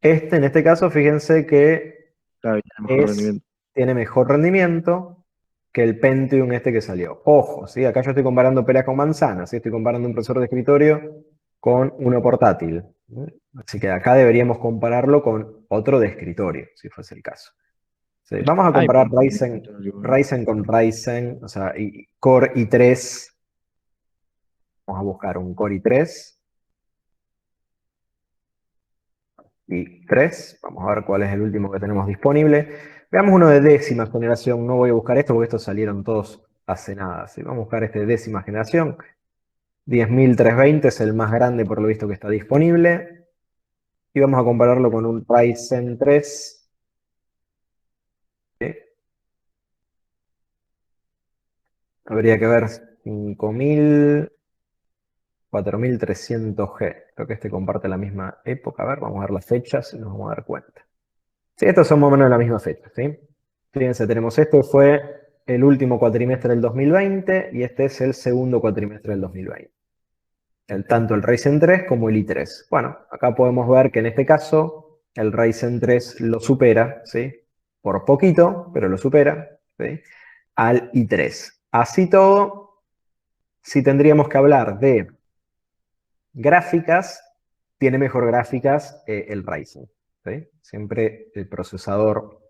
En este caso, fíjense que Claro, y tiene mejor es, rendimiento. tiene mejor rendimiento que el Pentium este que salió. Ojo, ¿sí? Acá yo estoy comparando peras con manzanas, ¿sí? Estoy comparando un procesador de escritorio con uno portátil. ¿Mm? Así que acá deberíamos compararlo con otro de escritorio, si fuese el caso. Sí, vamos a Hay comparar mejor escritorio, ¿no? Ryzen con Ryzen, o sea, Core i3. Vamos a buscar un Core i3. i3. Vamos a ver cuál es el último que tenemos disponible. Veamos uno de décima generación. No voy a buscar esto porque estos salieron todos hace nada. ¿Sí? Vamos a buscar este de décima generación. 10.320 es el más grande por lo visto que está disponible. Y vamos a compararlo con un Ryzen 3. ¿Sí? Habría que ver 5000, 4300G. Creo que este comparte la misma época. A ver, vamos a ver las fechas y nos vamos a dar cuenta. Sí, estos son más o menos la misma fecha, ¿sí? Fíjense, tenemos este fue el último cuatrimestre del 2020 y este es el segundo cuatrimestre del 2020. Tanto el Ryzen 3 como el i3. Bueno, acá podemos ver que en este caso el Ryzen 3 lo supera, ¿sí? Por poquito, pero lo supera, ¿sí? Al i3. Así todo, si tendríamos que hablar de gráficas, tiene mejor gráficas el Ryzen, ¿sí? Siempre el procesador,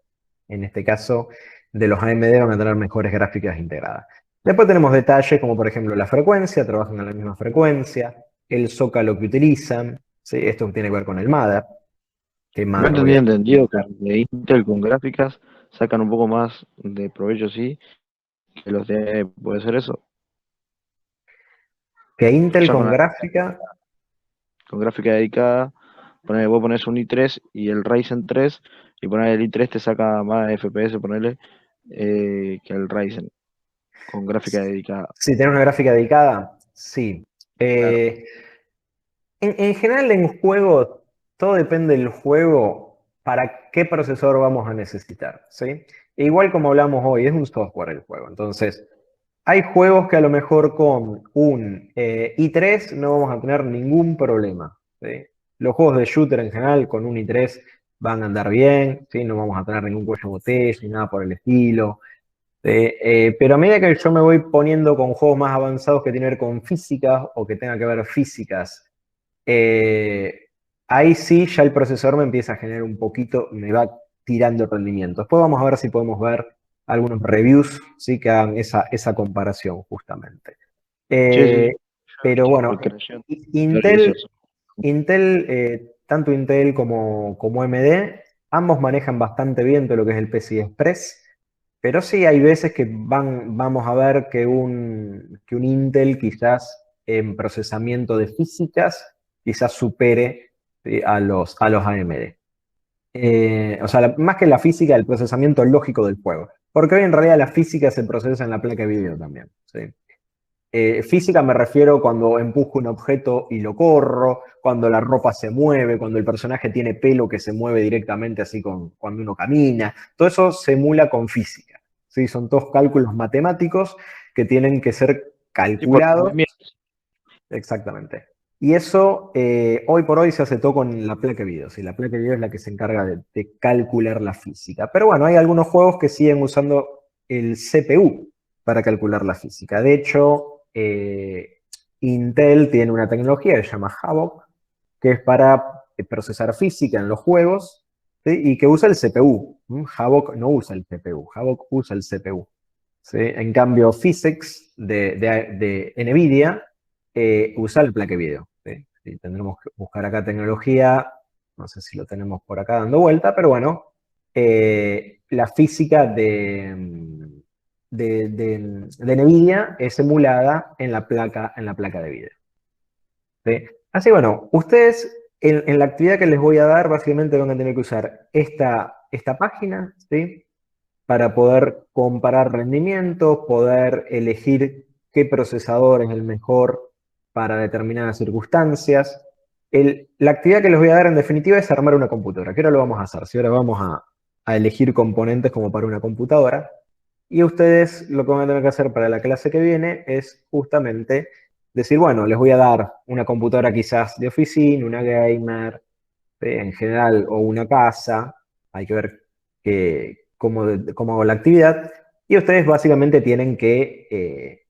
en este caso, de los AMD van a tener mejores gráficas integradas. Después tenemos detalles como por ejemplo la frecuencia, trabajan a la misma frecuencia, el zócalo que utilizan, ¿sí? Esto tiene que ver con el mother, que Yo mother tenía obviamente. entendido que de Intel con gráficas sacan un poco más de provecho, sí, que los de... ¿Puede ser eso? Que Intel Ya con gráfica, con gráfica dedicada, vos pones un i3 y el Ryzen 3, y poner el i3 te saca más FPS, ponerle, que el Ryzen, con gráfica dedicada. si tiene una gráfica dedicada, sí. Claro. En general en juegos, todo depende del juego para qué procesador vamos a necesitar, ¿sí? E igual como hablamos hoy, es un software el juego. Entonces, hay juegos que a lo mejor con un i3 no vamos a tener ningún problema, ¿sí? Los juegos de shooter en general con un i3 van a andar bien, ¿sí? No vamos a tener ningún cuello de botella ni nada por el estilo. Pero a medida que yo me voy poniendo con juegos más avanzados que tienen que ver con físicas o que tengan que ver físicas, eh, ahí sí ya el procesador me empieza a generar un poquito, me va tirando el rendimiento. Después vamos a ver si podemos ver algunos reviews, ¿sí? Que hagan esa comparación justamente. Sí, sí, Eh, sí. pero Yo bueno, voy creyendo. Intel, tanto Intel como AMD, ambos manejan bastante bien todo lo que es el PCI Express, pero sí hay veces que vamos a ver que un Intel quizás en procesamiento de físicas quizás supere a los AMD. O sea, más que la física, el procesamiento lógico del juego. Porque hoy en realidad la física se procesa en la placa de video también, ¿sí? Física me refiero cuando empujo un objeto y lo corro, cuando la ropa se mueve, cuando el personaje tiene pelo que se mueve directamente así cuando uno camina. Todo eso se emula con física, ¿sí? Son todos cálculos matemáticos que tienen que ser Sí, por calculados. movimientos. Exactamente. Y eso hoy por hoy se hace todo con la placa de video. ¿Sí? La placa de video es la que se encarga de calcular la física. Pero bueno, hay algunos juegos que siguen usando el CPU para calcular la física. De hecho, Intel tiene una tecnología que se llama Havok, que es para procesar física en los juegos, ¿sí? Y que usa el CPU. Havok no usa el CPU, Havok usa el CPU. ¿Sí? En cambio, Physics de NVIDIA usa el plaque video. ¿Sí? Sí, tendremos que buscar acá tecnología, no sé si lo tenemos por acá dando vuelta, pero bueno, la física de NVIDIA es emulada en la placa de video. ¿Sí? Así bueno, ustedes en la actividad que les voy a dar, básicamente van a tener que usar esta página, ¿sí? Para poder comparar rendimientos, poder elegir qué procesador es el mejor para determinadas circunstancias. La actividad que les voy a dar en definitiva es armar una computadora. ¿Qué ahora lo vamos a hacer? Si ahora vamos a elegir componentes como para una computadora. Y ustedes lo que van a tener que hacer para la clase que viene es justamente decir, bueno, les voy a dar una computadora quizás de oficina, una gamer, en general, o una casa. Hay que ver cómo hago la actividad. Y ustedes básicamente tienen que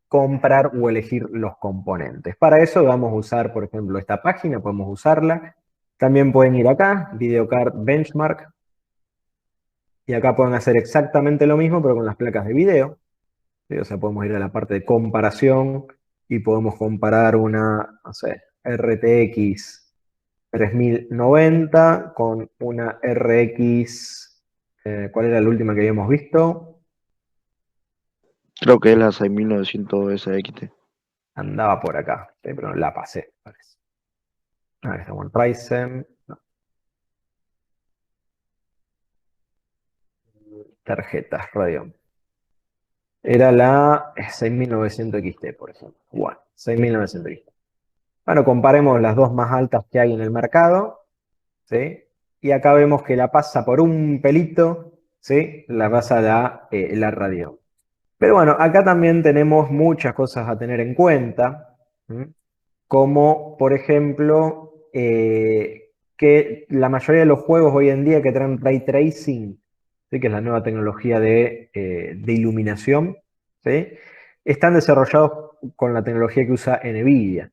comprar o elegir los componentes. Para eso vamos a usar, por ejemplo, esta página, podemos usarla. También pueden ir acá, Videocard Benchmark, y acá pueden hacer exactamente lo mismo, pero con las placas de video. ¿Sí? O sea, podemos ir a la parte de comparación y podemos comparar una, no sé, RTX 3090 con una RX, ¿cuál era la última que habíamos visto? Creo que es la 6900 SXT. Andaba por acá, pero no la pasé, parece. Ahí estamos en Ryzen. No. Tarjetas Radeon. Era la 6900 XT, por ejemplo. Bueno, 6900 XT. Bueno, comparemos las dos más altas que hay en el mercado, ¿sí? Y acá vemos que la pasa por un pelito, ¿sí? La pasa la Radeon. Pero bueno, acá también tenemos muchas cosas a tener en cuenta, ¿sí? Como por ejemplo, que la mayoría de los juegos hoy en día que traen ray tracing, ¿sí? Que es la nueva tecnología de iluminación, ¿sí? Están desarrollados con la tecnología que usa NVIDIA.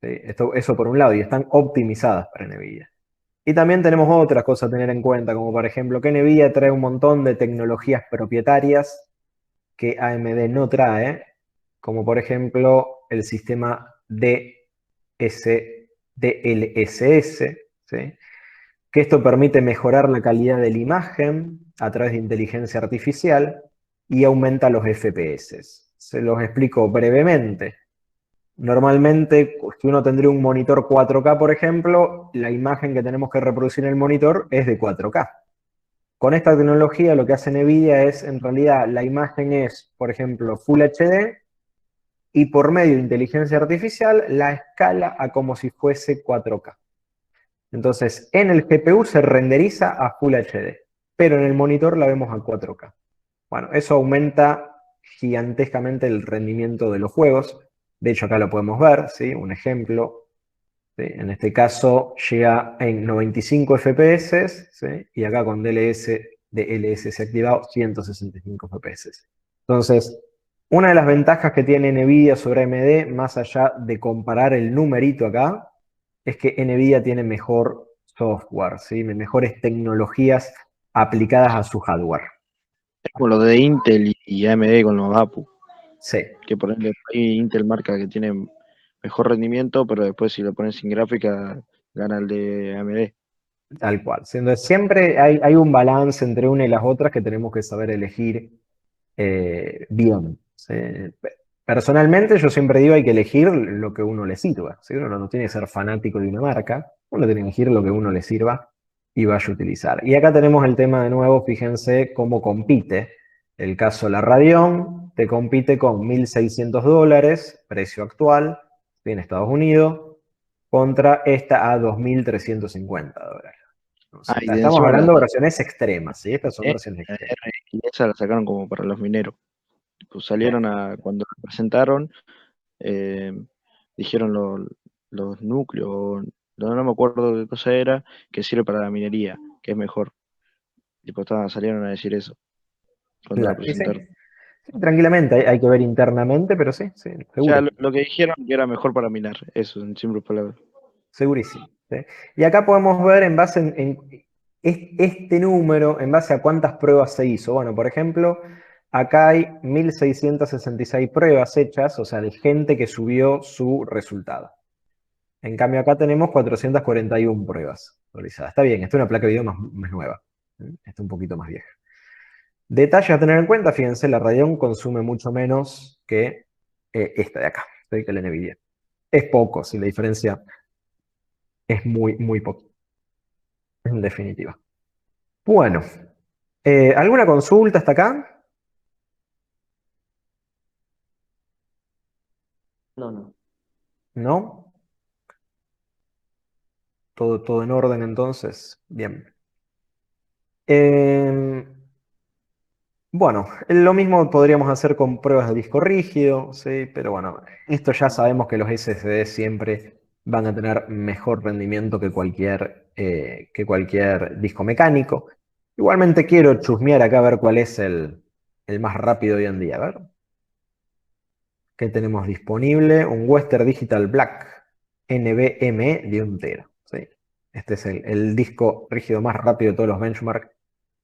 ¿Sí? Eso por un lado, y están optimizadas para NVIDIA. Y también tenemos otras cosas a tener en cuenta, como por ejemplo que NVIDIA trae un montón de tecnologías propietarias que AMD no trae, como por ejemplo el sistema DLSS, ¿sí? Que esto permite mejorar la calidad de la imagen a través de inteligencia artificial y aumenta los FPS. Se los explico brevemente. Normalmente, si uno tendría un monitor 4K, por ejemplo, la imagen que tenemos que reproducir en el monitor es de 4K. Con esta tecnología lo que hace NVIDIA es, en realidad, la imagen es, por ejemplo, Full HD y por medio de inteligencia artificial la escala a como si fuese 4K. Entonces, en el GPU se renderiza a Full HD, pero en el monitor la vemos a 4K. Bueno, eso aumenta gigantescamente el rendimiento de los juegos. De hecho, acá lo podemos ver, ¿sí? Un ejemplo. ¿Sí? En este caso llega en 95 FPS, ¿sí? Y acá con DLSS activado 165 FPS. Entonces, una de las ventajas que tiene NVIDIA sobre AMD, más allá de comparar el numerito acá, es que NVIDIA tiene mejor software, ¿sí? Mejores tecnologías aplicadas a su hardware. Es como lo de Intel y AMD con los APU. Sí. Que por ejemplo, ahí Intel marca que tiene mejor rendimiento, pero después si lo pones sin gráfica, gana el de AMD. Tal cual. Siempre hay un balance entre una y las otras que tenemos que saber elegir bien. ¿Sí? Personalmente, yo siempre digo hay que elegir lo que uno le sirva. ¿Sí? Uno no tiene que ser fanático de una marca, uno tiene que elegir lo que uno le sirva y vaya a utilizar. Y acá tenemos el tema de nuevo, fíjense cómo compite. El caso la Radeon te compite con $1.600, precio actual, en Estados Unidos, contra esta a $2.350. O sea, Ah, y de estamos encima hablando de versiones extremas, ¿sí? Estas son eh, versiones la extremas. y esa la sacaron como para los mineros. Pues salieron cuando la presentaron, eh, dijeron los núcleos, no me acuerdo qué cosa era, que sirve para la minería, que es mejor. Tipo, salieron a decir eso cuando la Claro, y sí, presentaron. sí, tranquilamente, hay que ver internamente, pero sí, sí, O sea, seguro, lo que dijeron que era mejor para minar, eso, en simples palabras. segurísimo. ¿Sí? Y acá podemos ver en base este número, en base a cuántas pruebas se hizo. Bueno, por ejemplo, acá hay 1.666 pruebas hechas, o sea, de gente que subió su resultado. En cambio, acá tenemos 441 pruebas realizadas. Está bien, esta es una placa de video más nueva. Esta es un poquito más vieja. Detalles a tener en cuenta, fíjense, la Radeon consume mucho menos que esta de acá, que la NVIDIA. Es poco, si la diferencia es muy poco, en definitiva. Bueno, ¿alguna consulta hasta acá? No, no. ¿No? todo en orden entonces. Bien. Em, bueno, lo mismo podríamos hacer con pruebas de disco rígido, ¿sí? Pero bueno, esto ya sabemos que los SSD siempre van a tener mejor rendimiento que cualquier disco mecánico. Igualmente quiero chusmear acá a ver cuál es el más rápido hoy en día. A ver, ¿qué tenemos disponible? Un Western Digital Black NVMe de 1 tera, ¿sí? Este es el disco rígido más rápido de todos los benchmarks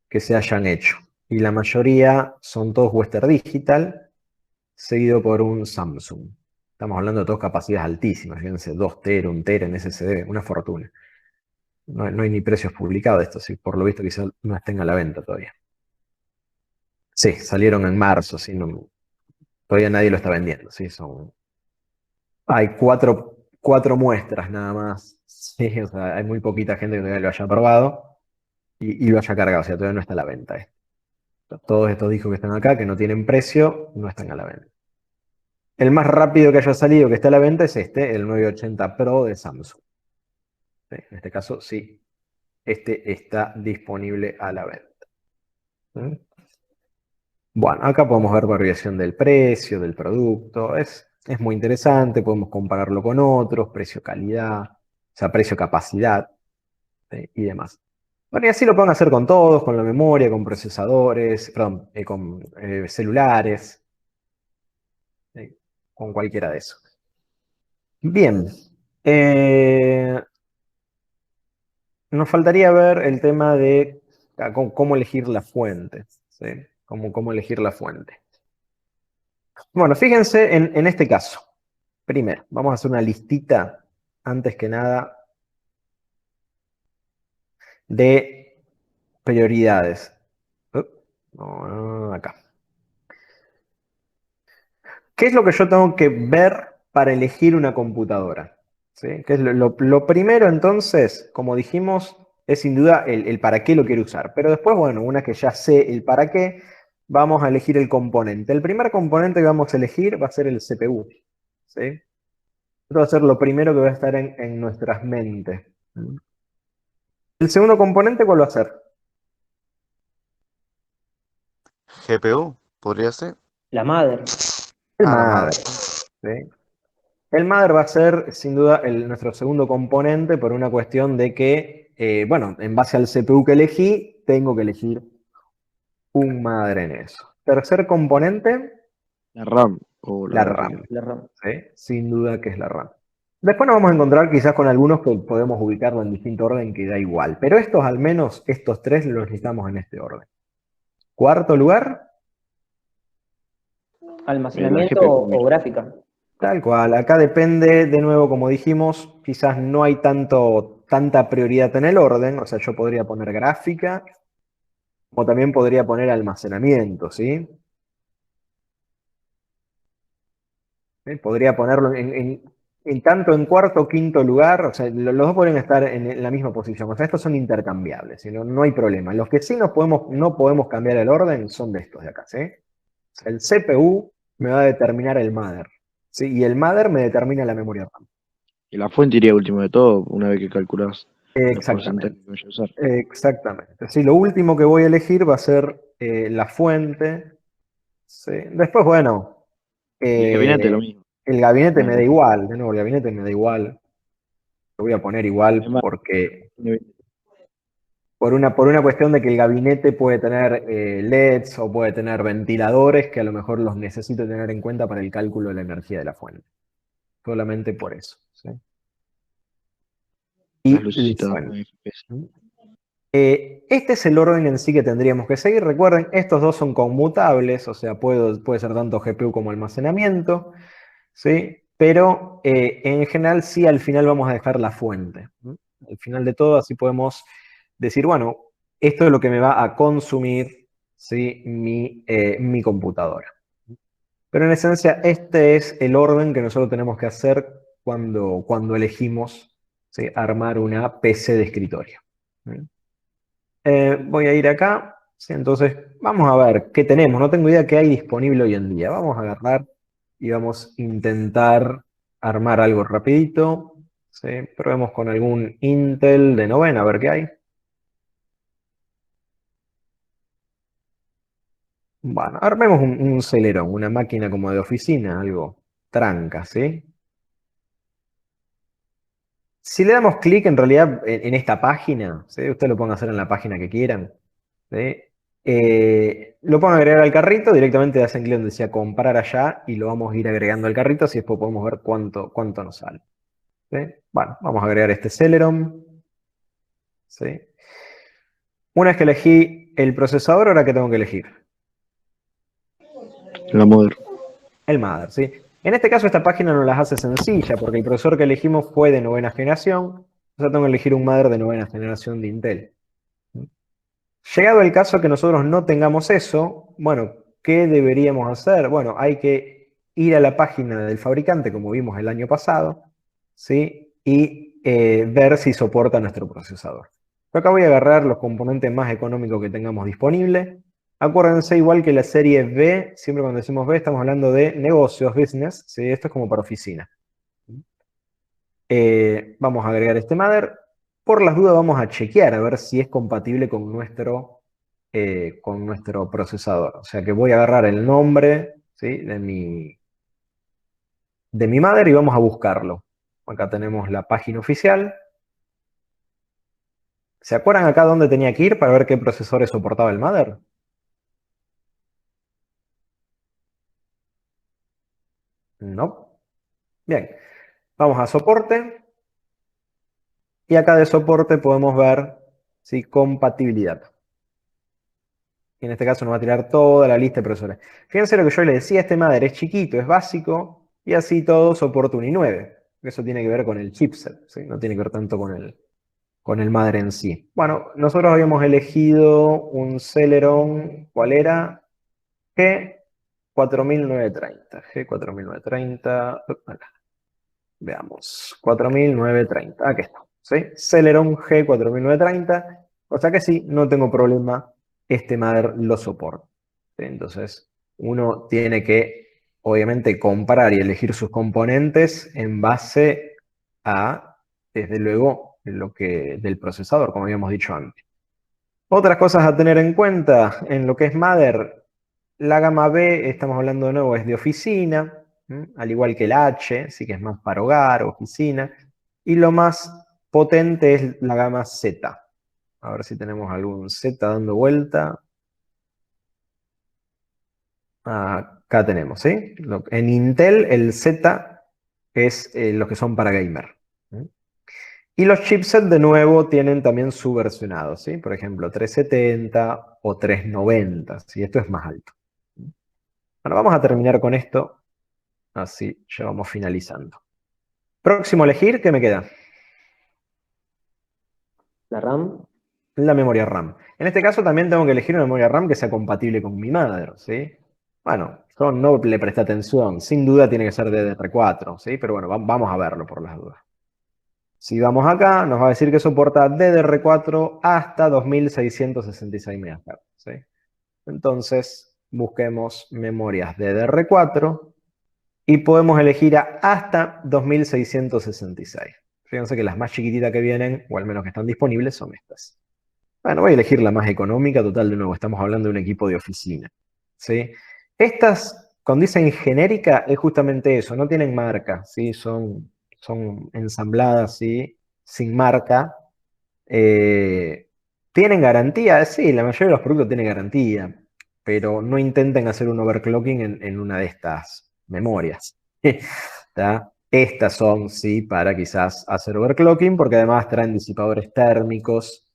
que se hayan hecho. Y la mayoría son todos Western Digital, seguido por un Samsung. Estamos hablando de todas capacidades altísimas, fíjense, 2 tera, 1 tera en SSD, una fortuna. No hay ni precios publicados de esto, sí, por lo visto quizás no estén a la venta todavía. Sí, salieron en marzo, sí, todavía nadie lo está vendiendo, sí, hay cuatro muestras nada más, sí, o sea, hay muy poquita gente que todavía lo haya probado y lo haya cargado, o sea, todavía no está a la venta. Todos estos discos que están acá, que no tienen precio, no están a la venta. El más rápido que haya salido que está a la venta es este, el 980 Pro de Samsung. Sí, en este caso, sí, este está disponible a la venta. ¿Sí? Bueno, acá podemos ver variación del precio, del producto. Es muy interesante, podemos compararlo con otros, precio-calidad, o sea, precio-capacidad, ¿sí? Y demás. Bueno, y así lo pueden hacer con todos, con la memoria, con procesadores, perdón, con celulares, con cualquiera de esos. Bien, nos faltaría ver el tema de cómo elegir la fuente, ¿sí? Cómo elegir la fuente. Bueno, fíjense en este caso. Primero, vamos a hacer una listita, antes que nada, de prioridades. No, acá. ¿Qué es lo que yo tengo que ver para elegir una computadora? ¿Sí? ¿Qué es lo primero entonces, como dijimos, es sin duda el para qué lo quiero usar. Pero después, bueno, una que ya sé el para qué, vamos a elegir el componente. El primer componente que vamos a elegir va a ser el CPU. ¿Sí? Esto va a ser lo primero que va a estar en nuestras mentes. ¿El segundo componente cuál va a ser? GPU, podría ser. La madre. El La mother. madre. ¿Sí? El mother va a ser sin duda nuestro segundo componente por una cuestión de que, bueno, en base al CPU que elegí, tengo que elegir un mother en eso. Tercer componente, La RAM o la la RAM. La RAM. ¿Sí? Sin duda que es la RAM. Después nos vamos a encontrar quizás con algunos que podemos ubicarlo en distinto orden que da igual. Pero estos al menos, estos tres los necesitamos en este orden. Cuarto lugar, Almacenamiento GPU. o gráfica. tal cual. Acá depende, de nuevo, como dijimos, quizás no hay tanta prioridad en el orden. O sea, yo podría poner gráfica, como también podría poner almacenamiento, ¿sí? Podría ponerlo en tanto en cuarto o quinto lugar, o sea, los dos podrían estar en la misma posición. O sea, estos son intercambiables, ¿sí? No hay problema. Los que sí no podemos cambiar el orden son de estos de acá, ¿sí? O sea, el CPU me va a determinar el mother, ¿sí? Y el mother me determina la memoria RAM. Y la fuente iría último de todo, una vez que calculás los porcentajes Exactamente. que vayas a usar. Exactamente. Sí, lo último que voy a elegir va a ser la fuente. ¿Sí? Después, bueno, Y el gabinete lo mismo. el gabinete me da Bueno, igual. De nuevo, el gabinete me da igual. Lo voy a poner igual además, porque por una cuestión de que el gabinete puede tener LEDs o puede tener ventiladores que a lo mejor los necesito tener en cuenta para el cálculo de la energía de la fuente. Solamente por eso. ¿Sí? Y las lucecitas bueno, muy FPS. este es el orden en sí que tendríamos que seguir. Recuerden, estos dos son conmutables, o sea, puede ser tanto GPU como almacenamiento, ¿sí? Pero en general sí, al final vamos a dejar la fuente. Al final de todo, así podemos decir, bueno, esto es lo que me va a consumir, ¿sí? mi computadora. Pero en esencia, este es el orden que nosotros tenemos que hacer cuando elegimos, ¿sí? Armar una PC de escritorio. Voy a ir acá, ¿sí? Entonces vamos a ver qué tenemos. No tengo idea qué hay disponible hoy en día. Vamos a agarrar y vamos a intentar armar algo rapidito. ¿sí? Probemos con algún Intel de novena, a ver qué hay. Bueno, armemos un Celeron, una máquina como de oficina, algo tranca, ¿sí? Si le damos clic en realidad en esta página, ¿sí? Ustedes lo pueden hacer en la página que quieran, ¿sí? Lo pueden agregar al carrito, directamente hacen clic donde decía comprar allá y lo vamos a ir agregando al carrito, así después podemos ver cuánto nos sale. ¿Sí? Bueno, vamos a agregar este Celeron. ¿Sí? Una vez que elegí el procesador, ahora ¿qué tengo que elegir? La Mother. El mother, ¿sí? En este caso esta página nos las hace sencilla porque el procesador que elegimos fue de novena generación. O sea, tengo que elegir un mother de novena generación de Intel. Llegado el caso que nosotros no tengamos eso, bueno, ¿qué deberíamos hacer? Bueno, hay que ir a la página del fabricante, como vimos el año pasado, ¿sí? Y ver si soporta nuestro procesador. Yo acá voy a agarrar los componentes más económicos que tengamos disponibles. Acuérdense, igual que la serie B, siempre cuando decimos B estamos hablando de negocios, business, ¿sí? Esto es como para oficina. Vamos a agregar este mother. Por las dudas vamos a chequear a ver si es compatible con nuestro procesador. O sea que voy a agarrar el nombre, ¿sí? de mi mother y vamos a buscarlo. Acá tenemos la página oficial. ¿Se acuerdan acá dónde tenía que ir para ver qué procesores soportaba el mother? No. Bien. Vamos a soporte. Y acá de soporte podemos ver, ¿sí? Compatibilidad. Y en este caso nos va a tirar toda la lista de procesores. Fíjense lo que yo les decía, este mother es chiquito, es básico, y así todo soporta un i9. Eso tiene que ver con el chipset, ¿sí? No tiene que ver tanto con el mother en sí. Bueno, nosotros habíamos elegido un Celeron, ¿cuál era? G4930. G4930, acá. Veamos, 4930, aquí está. ¿Sí? Celeron G4930, o sea que sí, no tengo problema, este mother lo soporta. ¿Sí? Entonces, uno tiene que, obviamente, comparar y elegir sus componentes en base a, desde luego, del procesador, como habíamos dicho antes. Otras cosas a tener en cuenta en lo que es mother, la gama B, estamos hablando de nuevo, es de oficina, al igual que el H, sí que es más para hogar, oficina. Y lo más potente es la gama Z. A ver si tenemos algún Z dando vuelta. Acá tenemos, ¿sí? En Intel el Z es los que son para gamer. Y los chipsets de nuevo tienen también subversionados, ¿sí? Por ejemplo, 370 o 390, ¿sí? Esto es más alto. Bueno, vamos a terminar con esto. Así ya vamos finalizando. Próximo a elegir, ¿qué me queda? La RAM, La memoria RAM. En este caso también tengo que elegir una memoria RAM que sea compatible con mi mother, ¿sí? Bueno, yo no le presté atención. Sin duda tiene que ser DDR4, ¿sí? Pero bueno, vamos a verlo por las dudas. Si vamos acá, nos va a decir que soporta DDR4 hasta 2666 MHz, ¿sí? Entonces, busquemos memorias DDR4 y podemos elegir hasta 2666. Fíjense que las más chiquititas que vienen, o al menos que están disponibles, son estas. Bueno, voy a elegir la más económica, total, de nuevo, estamos hablando de un equipo de oficina. ¿Sí? Estas, cuando dicen genérica, es justamente eso, no tienen marca, ¿sí? Son ensambladas, ¿sí? Sin marca. ¿Tienen garantía? Sí, la mayoría de los productos tienen garantía, pero no intenten hacer un overclocking en una de estas memorias. ¿Tá? Estas son, sí, para quizás hacer overclocking, porque además traen disipadores térmicos,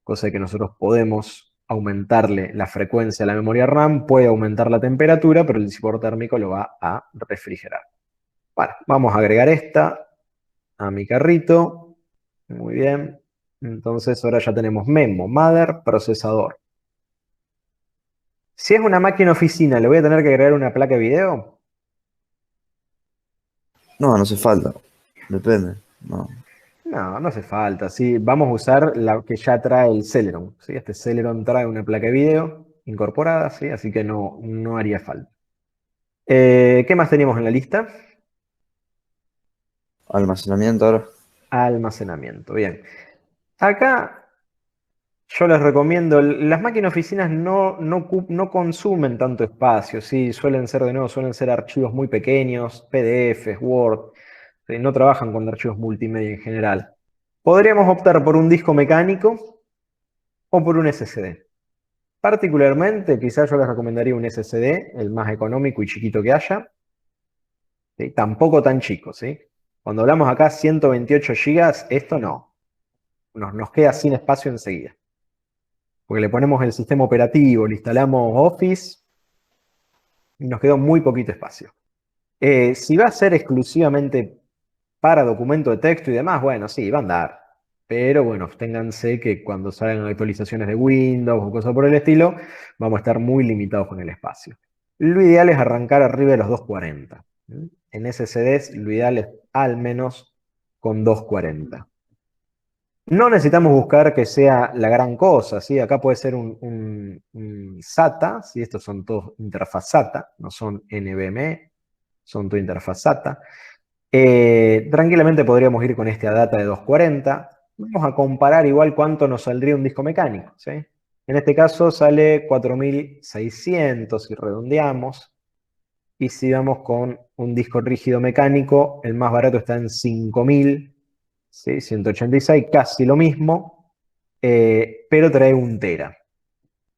cosa que nosotros podemos aumentarle la frecuencia a la memoria RAM, puede aumentar la temperatura, pero el disipador térmico lo va a refrigerar. Bueno, vamos a agregar esta a mi carrito. Muy bien. Entonces ahora ya tenemos memo, mother, procesador. Si es una máquina oficina, ¿le voy a tener que agregar una placa de video? No, no hace falta. Depende. No. No, no hace falta. ¿Sí? Vamos a usar la que ya trae el Celeron. ¿Sí? Este Celeron trae una placa de video incorporada, ¿sí? Así que no haría falta. ¿Qué más teníamos en la lista? Almacenamiento ahora. almacenamiento. Bien. Acá yo les recomiendo, las máquinas oficinas no consumen tanto espacio, ¿sí? Suelen ser, de nuevo, suelen ser archivos muy pequeños, PDFs, Word, ¿sí? No trabajan con archivos multimedia en general. Podríamos optar por un disco mecánico o por un SSD. Particularmente, quizás yo les recomendaría un SSD, el más económico y chiquito que haya, ¿sí? Tampoco tan chico, ¿sí? Cuando hablamos acá 128 GB, esto no. Nos queda sin espacio enseguida. Porque le ponemos el sistema operativo, le instalamos Office y nos quedó muy poquito espacio. Si va a ser exclusivamente para documento de texto y demás, bueno, sí, va a andar. Pero bueno, ténganse que cuando salgan actualizaciones de Windows o cosas por el estilo, vamos a estar muy limitados con el espacio. Lo ideal es arrancar arriba de los 240. En SSDs, lo ideal es al menos con 240. No necesitamos buscar que sea la gran cosa, ¿sí? Acá puede ser un SATA, ¿sí? Estos son todos interfaz SATA, no son NVMe, son tu interfaz SATA. Tranquilamente podríamos ir con este ADATA de 240. Vamos a comparar igual cuánto nos saldría un disco mecánico, ¿sí? En este caso sale 4600 si redondeamos. Y si vamos con un disco rígido mecánico, el más barato está en 5000, ¿sí? 186, casi lo mismo, pero trae 1 tera.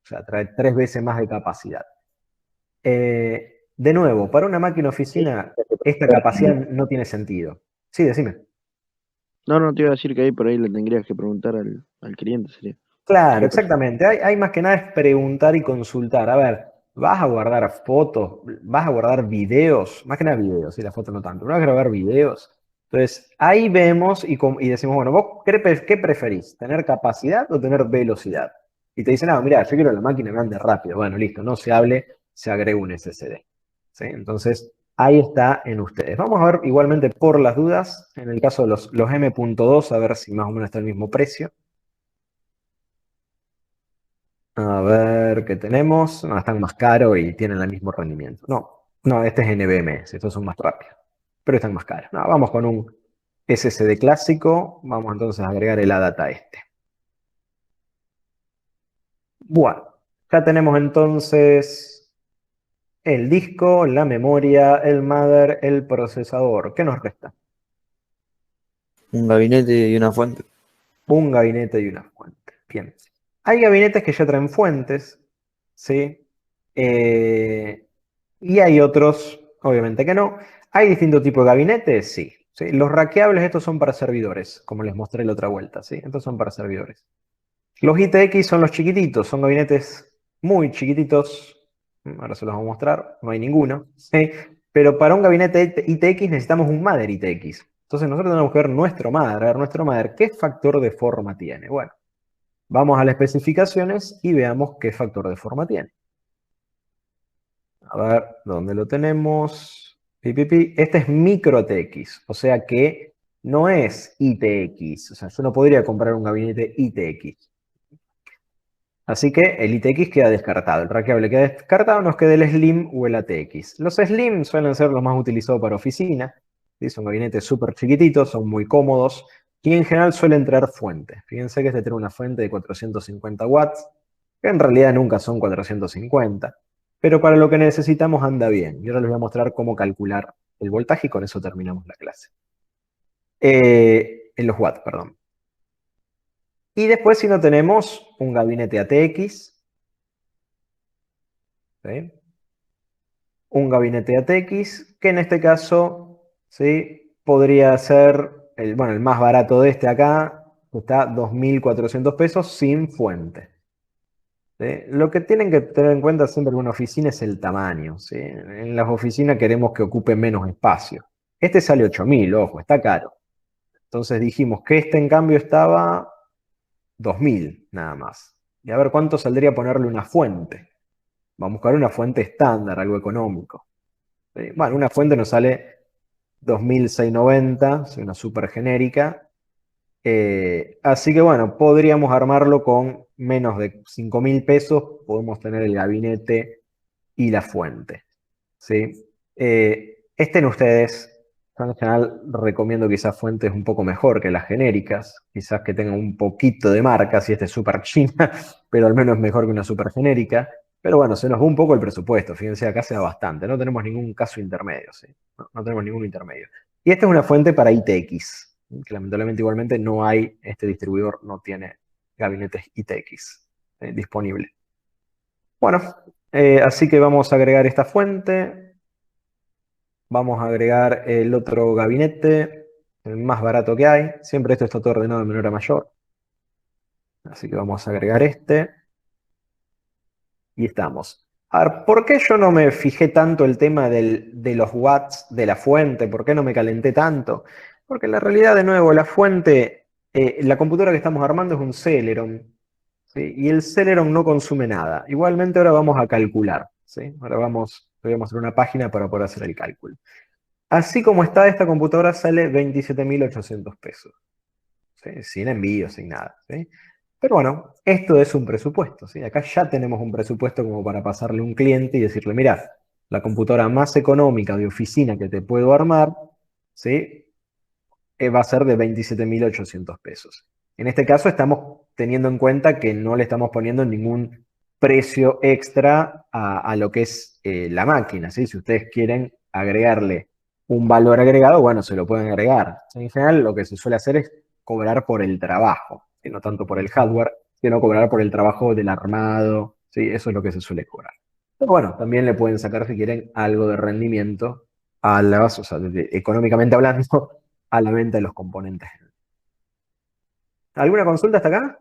O sea, trae 3 veces más de capacidad. De nuevo, para una máquina oficina, esta capacidad no tiene sentido. Sí, decime. No, te iba a decir que ahí por ahí le tendrías que preguntar al cliente, sería. Claro, Sería perfecto. exactamente. Hay más que nada es preguntar y consultar. A ver, ¿vas a guardar fotos? ¿Vas a guardar videos? Más que nada videos, y la foto no tanto. ¿Vas a grabar videos? Entonces, ahí vemos y decimos, bueno, ¿vos qué preferís? ¿Tener capacidad o tener velocidad? Y te dicen, no, mira, yo quiero la máquina que ande rápido. Bueno, listo, no se hable, se agrega un SSD. ¿Sí? Entonces, ahí está en ustedes. Vamos a ver igualmente por las dudas, en el caso de los M.2, a ver si más o menos está el mismo precio. A ver qué tenemos. No, están más caros y tienen el mismo rendimiento. No, este es NVMe, estos son más rápidos, pero están más caros. No, vamos con un SSD clásico. Vamos entonces a agregar el ADATA este. Bueno, ya tenemos entonces el disco, la memoria, el mother, el procesador. ¿Qué nos resta? Un gabinete y una fuente. Un gabinete y una fuente. Bien. Hay gabinetes que ya traen fuentes, ¿sí? Y hay otros, obviamente que no. ¿Hay distintos tipos de gabinetes? Sí. ¿Sí? Los rackeables, estos son para servidores, como les mostré la otra vuelta, ¿sí? Estos son para servidores. Los ITX son los chiquititos, son gabinetes muy chiquititos. Ahora se los voy a mostrar, no hay ninguno, ¿sí? Pero para un gabinete ITX necesitamos un mother ITX. Entonces nosotros tenemos que ver nuestro mother, a ver nuestro mother, ¿qué factor de forma tiene? Bueno, vamos a las especificaciones y veamos qué factor de forma tiene. A ver, ¿dónde lo tenemos? Este es micro ATX, o sea que no es ITX. O sea, yo no podría comprar un gabinete ITX. Así que el ITX queda descartado, el rackable queda descartado, nos queda el Slim o el ATX. Los Slim suelen ser los más utilizados para oficina, ¿sí? Son gabinetes súper chiquititos, son muy cómodos y en general suelen traer fuentes. Fíjense que este tiene una fuente de 450 watts, que en realidad nunca son 450, pero para lo que necesitamos anda bien. Y ahora les voy a mostrar cómo calcular el voltaje y con eso terminamos la clase. En los watts, perdón. Y después si no tenemos un gabinete ATX, ¿sí? Un gabinete ATX, que en este caso, ¿sí? Podría ser, el más barato de este acá, está 2.400 pesos sin fuente. ¿Sí? Lo que tienen que tener en cuenta siempre en una oficina es el tamaño, ¿sí? En las oficinas queremos que ocupe menos espacio. Este sale 8.000, ojo, está caro. Entonces dijimos que este en cambio estaba 2.000 nada más. Y a ver cuánto saldría ponerle una fuente. Vamos a buscar una fuente estándar, algo económico. ¿Sí? Bueno, una fuente nos sale 2.690, es una súper genérica. Así que bueno, podríamos armarlo con menos de 5.000 pesos. Podemos tener el gabinete y la fuente. ¿Sí? Estén ustedes Yo en general recomiendo quizás fuentes un poco mejor que las genéricas, quizás que tengan un poquito de marca, si este es super china, pero al menos mejor que una super genérica. Pero bueno, se nos va un poco el presupuesto, fíjense, acá se da bastante, no tenemos ningún caso intermedio, ¿sí? No tenemos ningún intermedio. Y esta es una fuente para ITX, que lamentablemente igualmente no hay, este distribuidor no tiene gabinetes ITX disponible. Bueno, así que vamos a agregar esta fuente. Vamos a agregar el otro gabinete, el más barato que hay. Siempre esto está todo ordenado de menor a mayor. Así que vamos a agregar este. Y estamos. A ver, ¿por qué yo no me fijé tanto el tema de los watts de la fuente? ¿Por qué no me calenté tanto? Porque en la realidad, de nuevo, la fuente, la computadora que estamos armando es un Celeron, ¿sí? Y el Celeron no consume nada. Igualmente ahora vamos a calcular, ¿sí? Ahora voy a mostrar una página para poder hacer el cálculo. Así como está esta computadora sale 27.800 pesos, ¿sí? Sin envío, sin nada, ¿sí? Pero bueno, esto es un presupuesto, ¿sí? Acá ya tenemos un presupuesto como para pasarle a un cliente y decirle, mira, la computadora más económica de oficina que te puedo armar, ¿sí? Va a ser de 27.800 pesos. En este caso estamos teniendo en cuenta que no le estamos poniendo ningún precio extra a lo que es la máquina, ¿sí? Si ustedes quieren agregarle un valor agregado, bueno, se lo pueden agregar. En general, lo que se suele hacer es cobrar por el trabajo, y no tanto por el hardware, sino cobrar por el trabajo del armado, ¿sí? Eso es lo que se suele cobrar. Pero bueno, también le pueden sacar, si quieren, algo de rendimiento a las, o sea, económicamente hablando, a la venta de los componentes. ¿Alguna consulta hasta acá?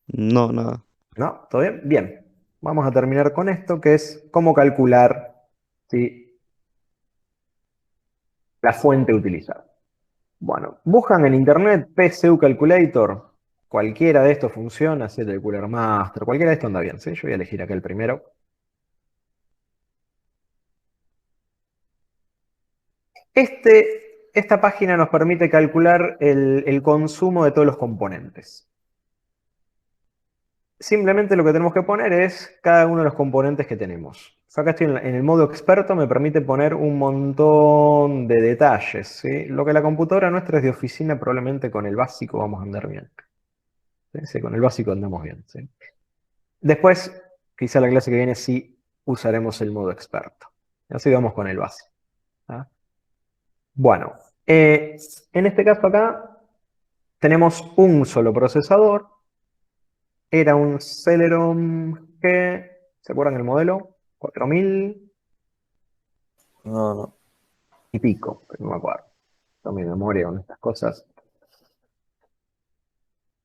No, nada. ¿No? ¿Todo bien? Bien. Vamos a terminar con esto, que es cómo calcular, ¿sí?, la fuente utilizada. Bueno, buscan en internet PCU Calculator. Cualquiera de estos funciona, el Cooler Master, cualquiera de estos anda bien, ¿sí? Yo voy a elegir acá el primero. Esta página nos permite calcular el consumo de todos los componentes. Simplemente lo que tenemos que poner es cada uno de los componentes que tenemos. Yo acá estoy en el modo experto, me permite poner un montón de detalles, ¿sí? Lo que la computadora nuestra es de oficina, probablemente con el básico vamos a andar bien. ¿Sí? Sí, con el básico andamos bien, ¿sí? Después, quizá la clase que viene sí usaremos el modo experto. Así vamos con el básico. ¿Ah? Bueno, en este caso acá tenemos un solo procesador. Era un Celeron G, ¿se acuerdan el modelo? 4000 No, no. y pico, pero no me acuerdo. Tengo mi memoria con estas cosas.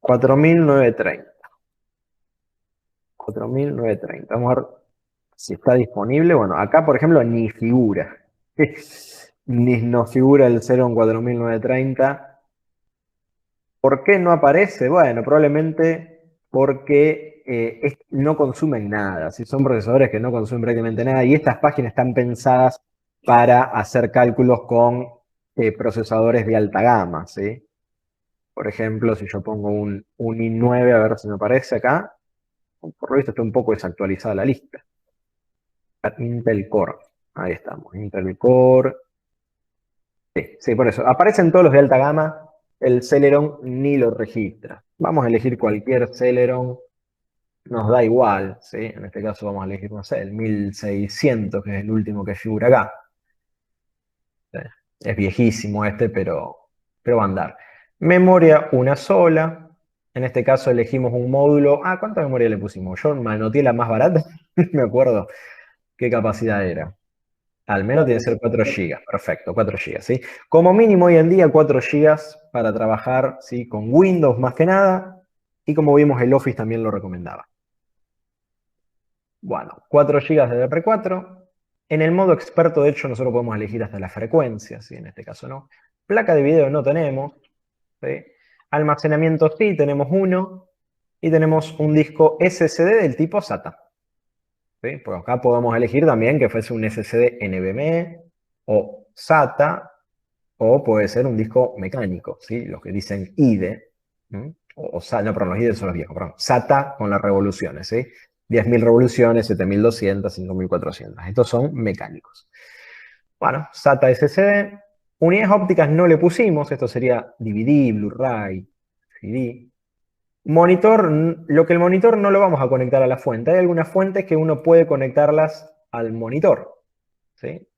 4930. 4930. Vamos a ver si está disponible. Bueno, acá por ejemplo ni figura. Ni nos figura el Celeron 4930. ¿Por qué no aparece? Bueno, probablemente porque no consumen nada. Si son procesadores que no consumen prácticamente nada. Y estas páginas están pensadas para hacer cálculos con procesadores de alta gama, ¿sí? Por ejemplo, si yo pongo un i9, a ver si me aparece acá. Por lo visto está un poco desactualizada la lista. Intel Core. Ahí estamos. Intel Core. Sí, por eso. Aparecen todos los de alta gama. El Celeron ni lo registra. Vamos a elegir cualquier Celeron. Nos da igual, ¿sí? En este caso vamos a elegir, no sé, el 1600, que es el último que figura acá. ¿Sí? Es viejísimo este, pero va a andar. Memoria una sola. En este caso elegimos un módulo. Ah, ¿cuánta memoria le pusimos? Yo manoteé la más barata. No me acuerdo qué capacidad era. Al menos tiene que ser 4 GB. Perfecto, 4 GB, ¿sí? Como mínimo hoy en día 4 GB para trabajar, ¿sí?, con Windows más que nada. Y como vimos, el Office también lo recomendaba. Bueno, 4 GB de DDR4. En el modo experto, de hecho, nosotros podemos elegir hasta la frecuencia, ¿sí? En este caso no. Placa de video no tenemos, ¿sí? Almacenamiento sí, tenemos uno. Y tenemos un disco SSD del tipo SATA. ¿Sí? Pues acá podemos elegir también que fuese un SSD NVMe o SATA, o puede ser un disco mecánico, ¿sí? Los que dicen IDE, ¿sí? No, perdón, los IDE son los viejos, perdón. SATA con las revoluciones, ¿sí? 10.000 revoluciones, 7.200, 5.400. Estos son mecánicos. Bueno, SATA SSD. Unidades ópticas no le pusimos. Esto sería DVD, Blu-ray, CD. Monitor, lo que el monitor no lo vamos a conectar a la fuente. Hay algunas fuentes que uno puede conectarlas al monitor. ¿Sí?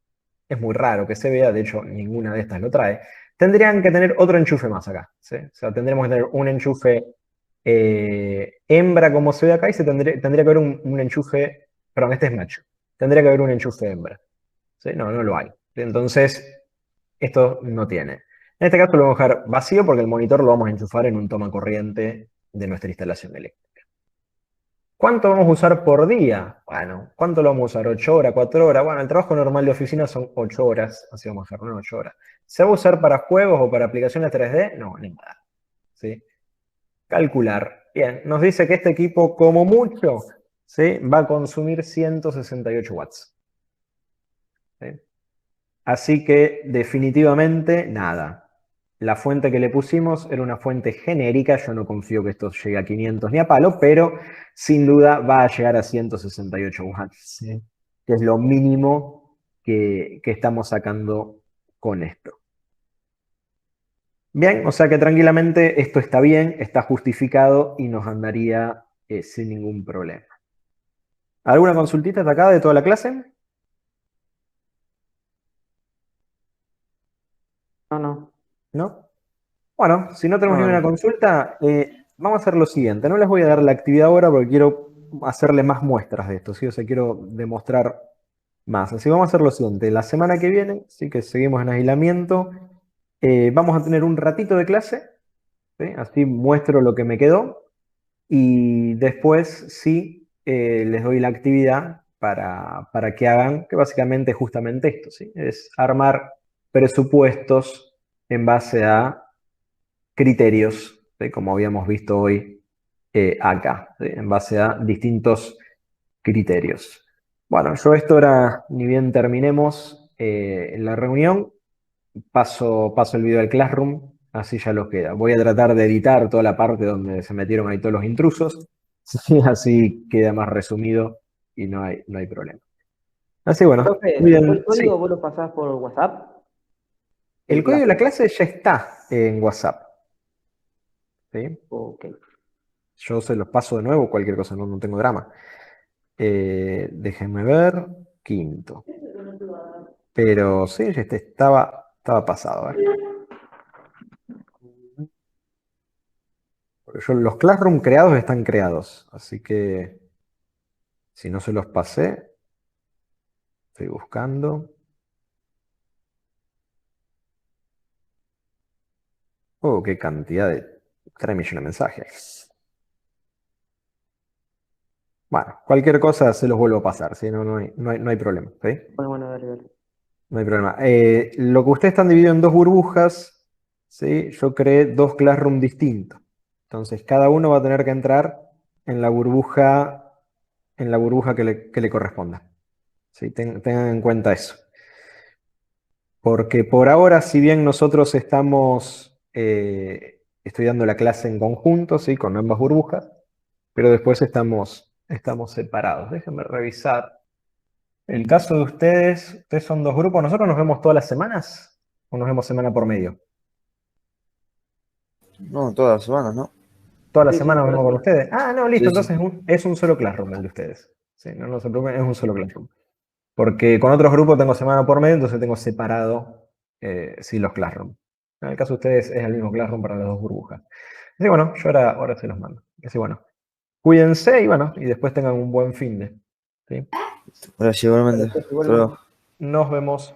Es muy raro que se vea, de hecho ninguna de estas lo trae. Tendrían que tener otro enchufe más acá. ¿Sí? O sea, tendremos que tener un enchufe hembra como se ve acá y tendría que haber un enchufe, perdón, este es macho. Tendría que haber un enchufe hembra. ¿Sí? No, no lo hay. Entonces, esto no tiene. En este caso lo vamos a dejar vacío porque el monitor lo vamos a enchufar en un toma corriente de nuestra instalación eléctrica. ¿Cuánto vamos a usar por día? Bueno, ¿cuánto lo vamos a usar? ¿8 horas? ¿4 horas? Bueno, el trabajo normal de oficina son 8 horas, así vamos a dejarlo en 8 horas. ¿Se va a usar para juegos o para aplicaciones 3D? No, ni nada. ¿Sí? Calcular. Bien, nos dice que este equipo, como mucho, ¿sí? Va a consumir 168 watts. ¿Sí? Así que, definitivamente, nada. La fuente que le pusimos era una fuente genérica. Yo no confío que esto llegue a 500 ni a palo, pero sin duda va a llegar a 168 watts. ¿Sí? Que es lo mínimo que estamos sacando con esto. Bien, o sea que tranquilamente esto está bien, está justificado y nos andaría sin ningún problema. ¿Alguna consultita hasta acá de toda la clase? No. ¿No? Bueno, si no tenemos No. ninguna consulta, vamos a hacer lo siguiente. No les voy a dar la actividad ahora porque quiero hacerle más muestras de esto, ¿sí? O sea, quiero demostrar más. Así que vamos a hacer lo siguiente. La semana que viene, sí que seguimos en aislamiento, vamos a tener un ratito de clase, ¿sí? Así muestro lo que me quedó y después sí les doy la actividad para que hagan, que básicamente es justamente esto, ¿sí? Es armar presupuestos en base a criterios, ¿sí? Como habíamos visto hoy acá, ¿sí? En base a distintos criterios. Bueno, yo esto ahora, ni bien terminemos la reunión, paso el video al Classroom, así ya lo queda. Voy a tratar de editar toda la parte donde se metieron ahí todos los intrusos, ¿sí? Así queda más resumido y no hay problema. Así bueno, Profe, muy ¿el bien, sí. código vos lo pasás por WhatsApp? El código de la clase ya está en WhatsApp. ¿Sí? Ok. Yo se los paso de nuevo, cualquier cosa, no tengo drama. Déjenme ver, quinto. Pero sí, estaba pasado. A ver. Porque los Classroom creados están creados, así que si no se los pasé, estoy buscando. Oh, qué cantidad de 3 millones de mensajes. Bueno, cualquier cosa se los vuelvo a pasar, ¿sí? No hay problema, ¿sí? Bueno, dale. No hay problema. Lo que ustedes están divididos en 2 burbujas, ¿sí? Yo creé 2 Classroom distintos. Entonces, cada uno va a tener que entrar en la burbuja que le corresponda. ¿Sí? Tengan en cuenta eso. Porque por ahora, si bien nosotros estamos estudiando la clase en conjunto, ¿sí? Con ambas burbujas, pero después estamos separados. Déjenme revisar. El caso de ustedes son 2 grupos. ¿Nosotros nos vemos todas las semanas o nos vemos semana por medio? No, todas las semanas, ¿no? Todas las Sí, semanas nos por vemos con eso. ustedes. Ah, no, listo. Sí, sí. Entonces es un solo Classroom el de ustedes. Sí, no se preocupen, es un solo Classroom. Porque con otros grupos tengo semana por medio, entonces tengo separado sí, los Classroom. En el caso de ustedes es el mismo Classroom para las 2 burbujas. Así bueno, yo ahora se los mando. Así bueno, cuídense y bueno, y después tengan un buen fin de. ¿Sí? Gracias, igualmente. Gracias, Hasta luego. Nos vemos.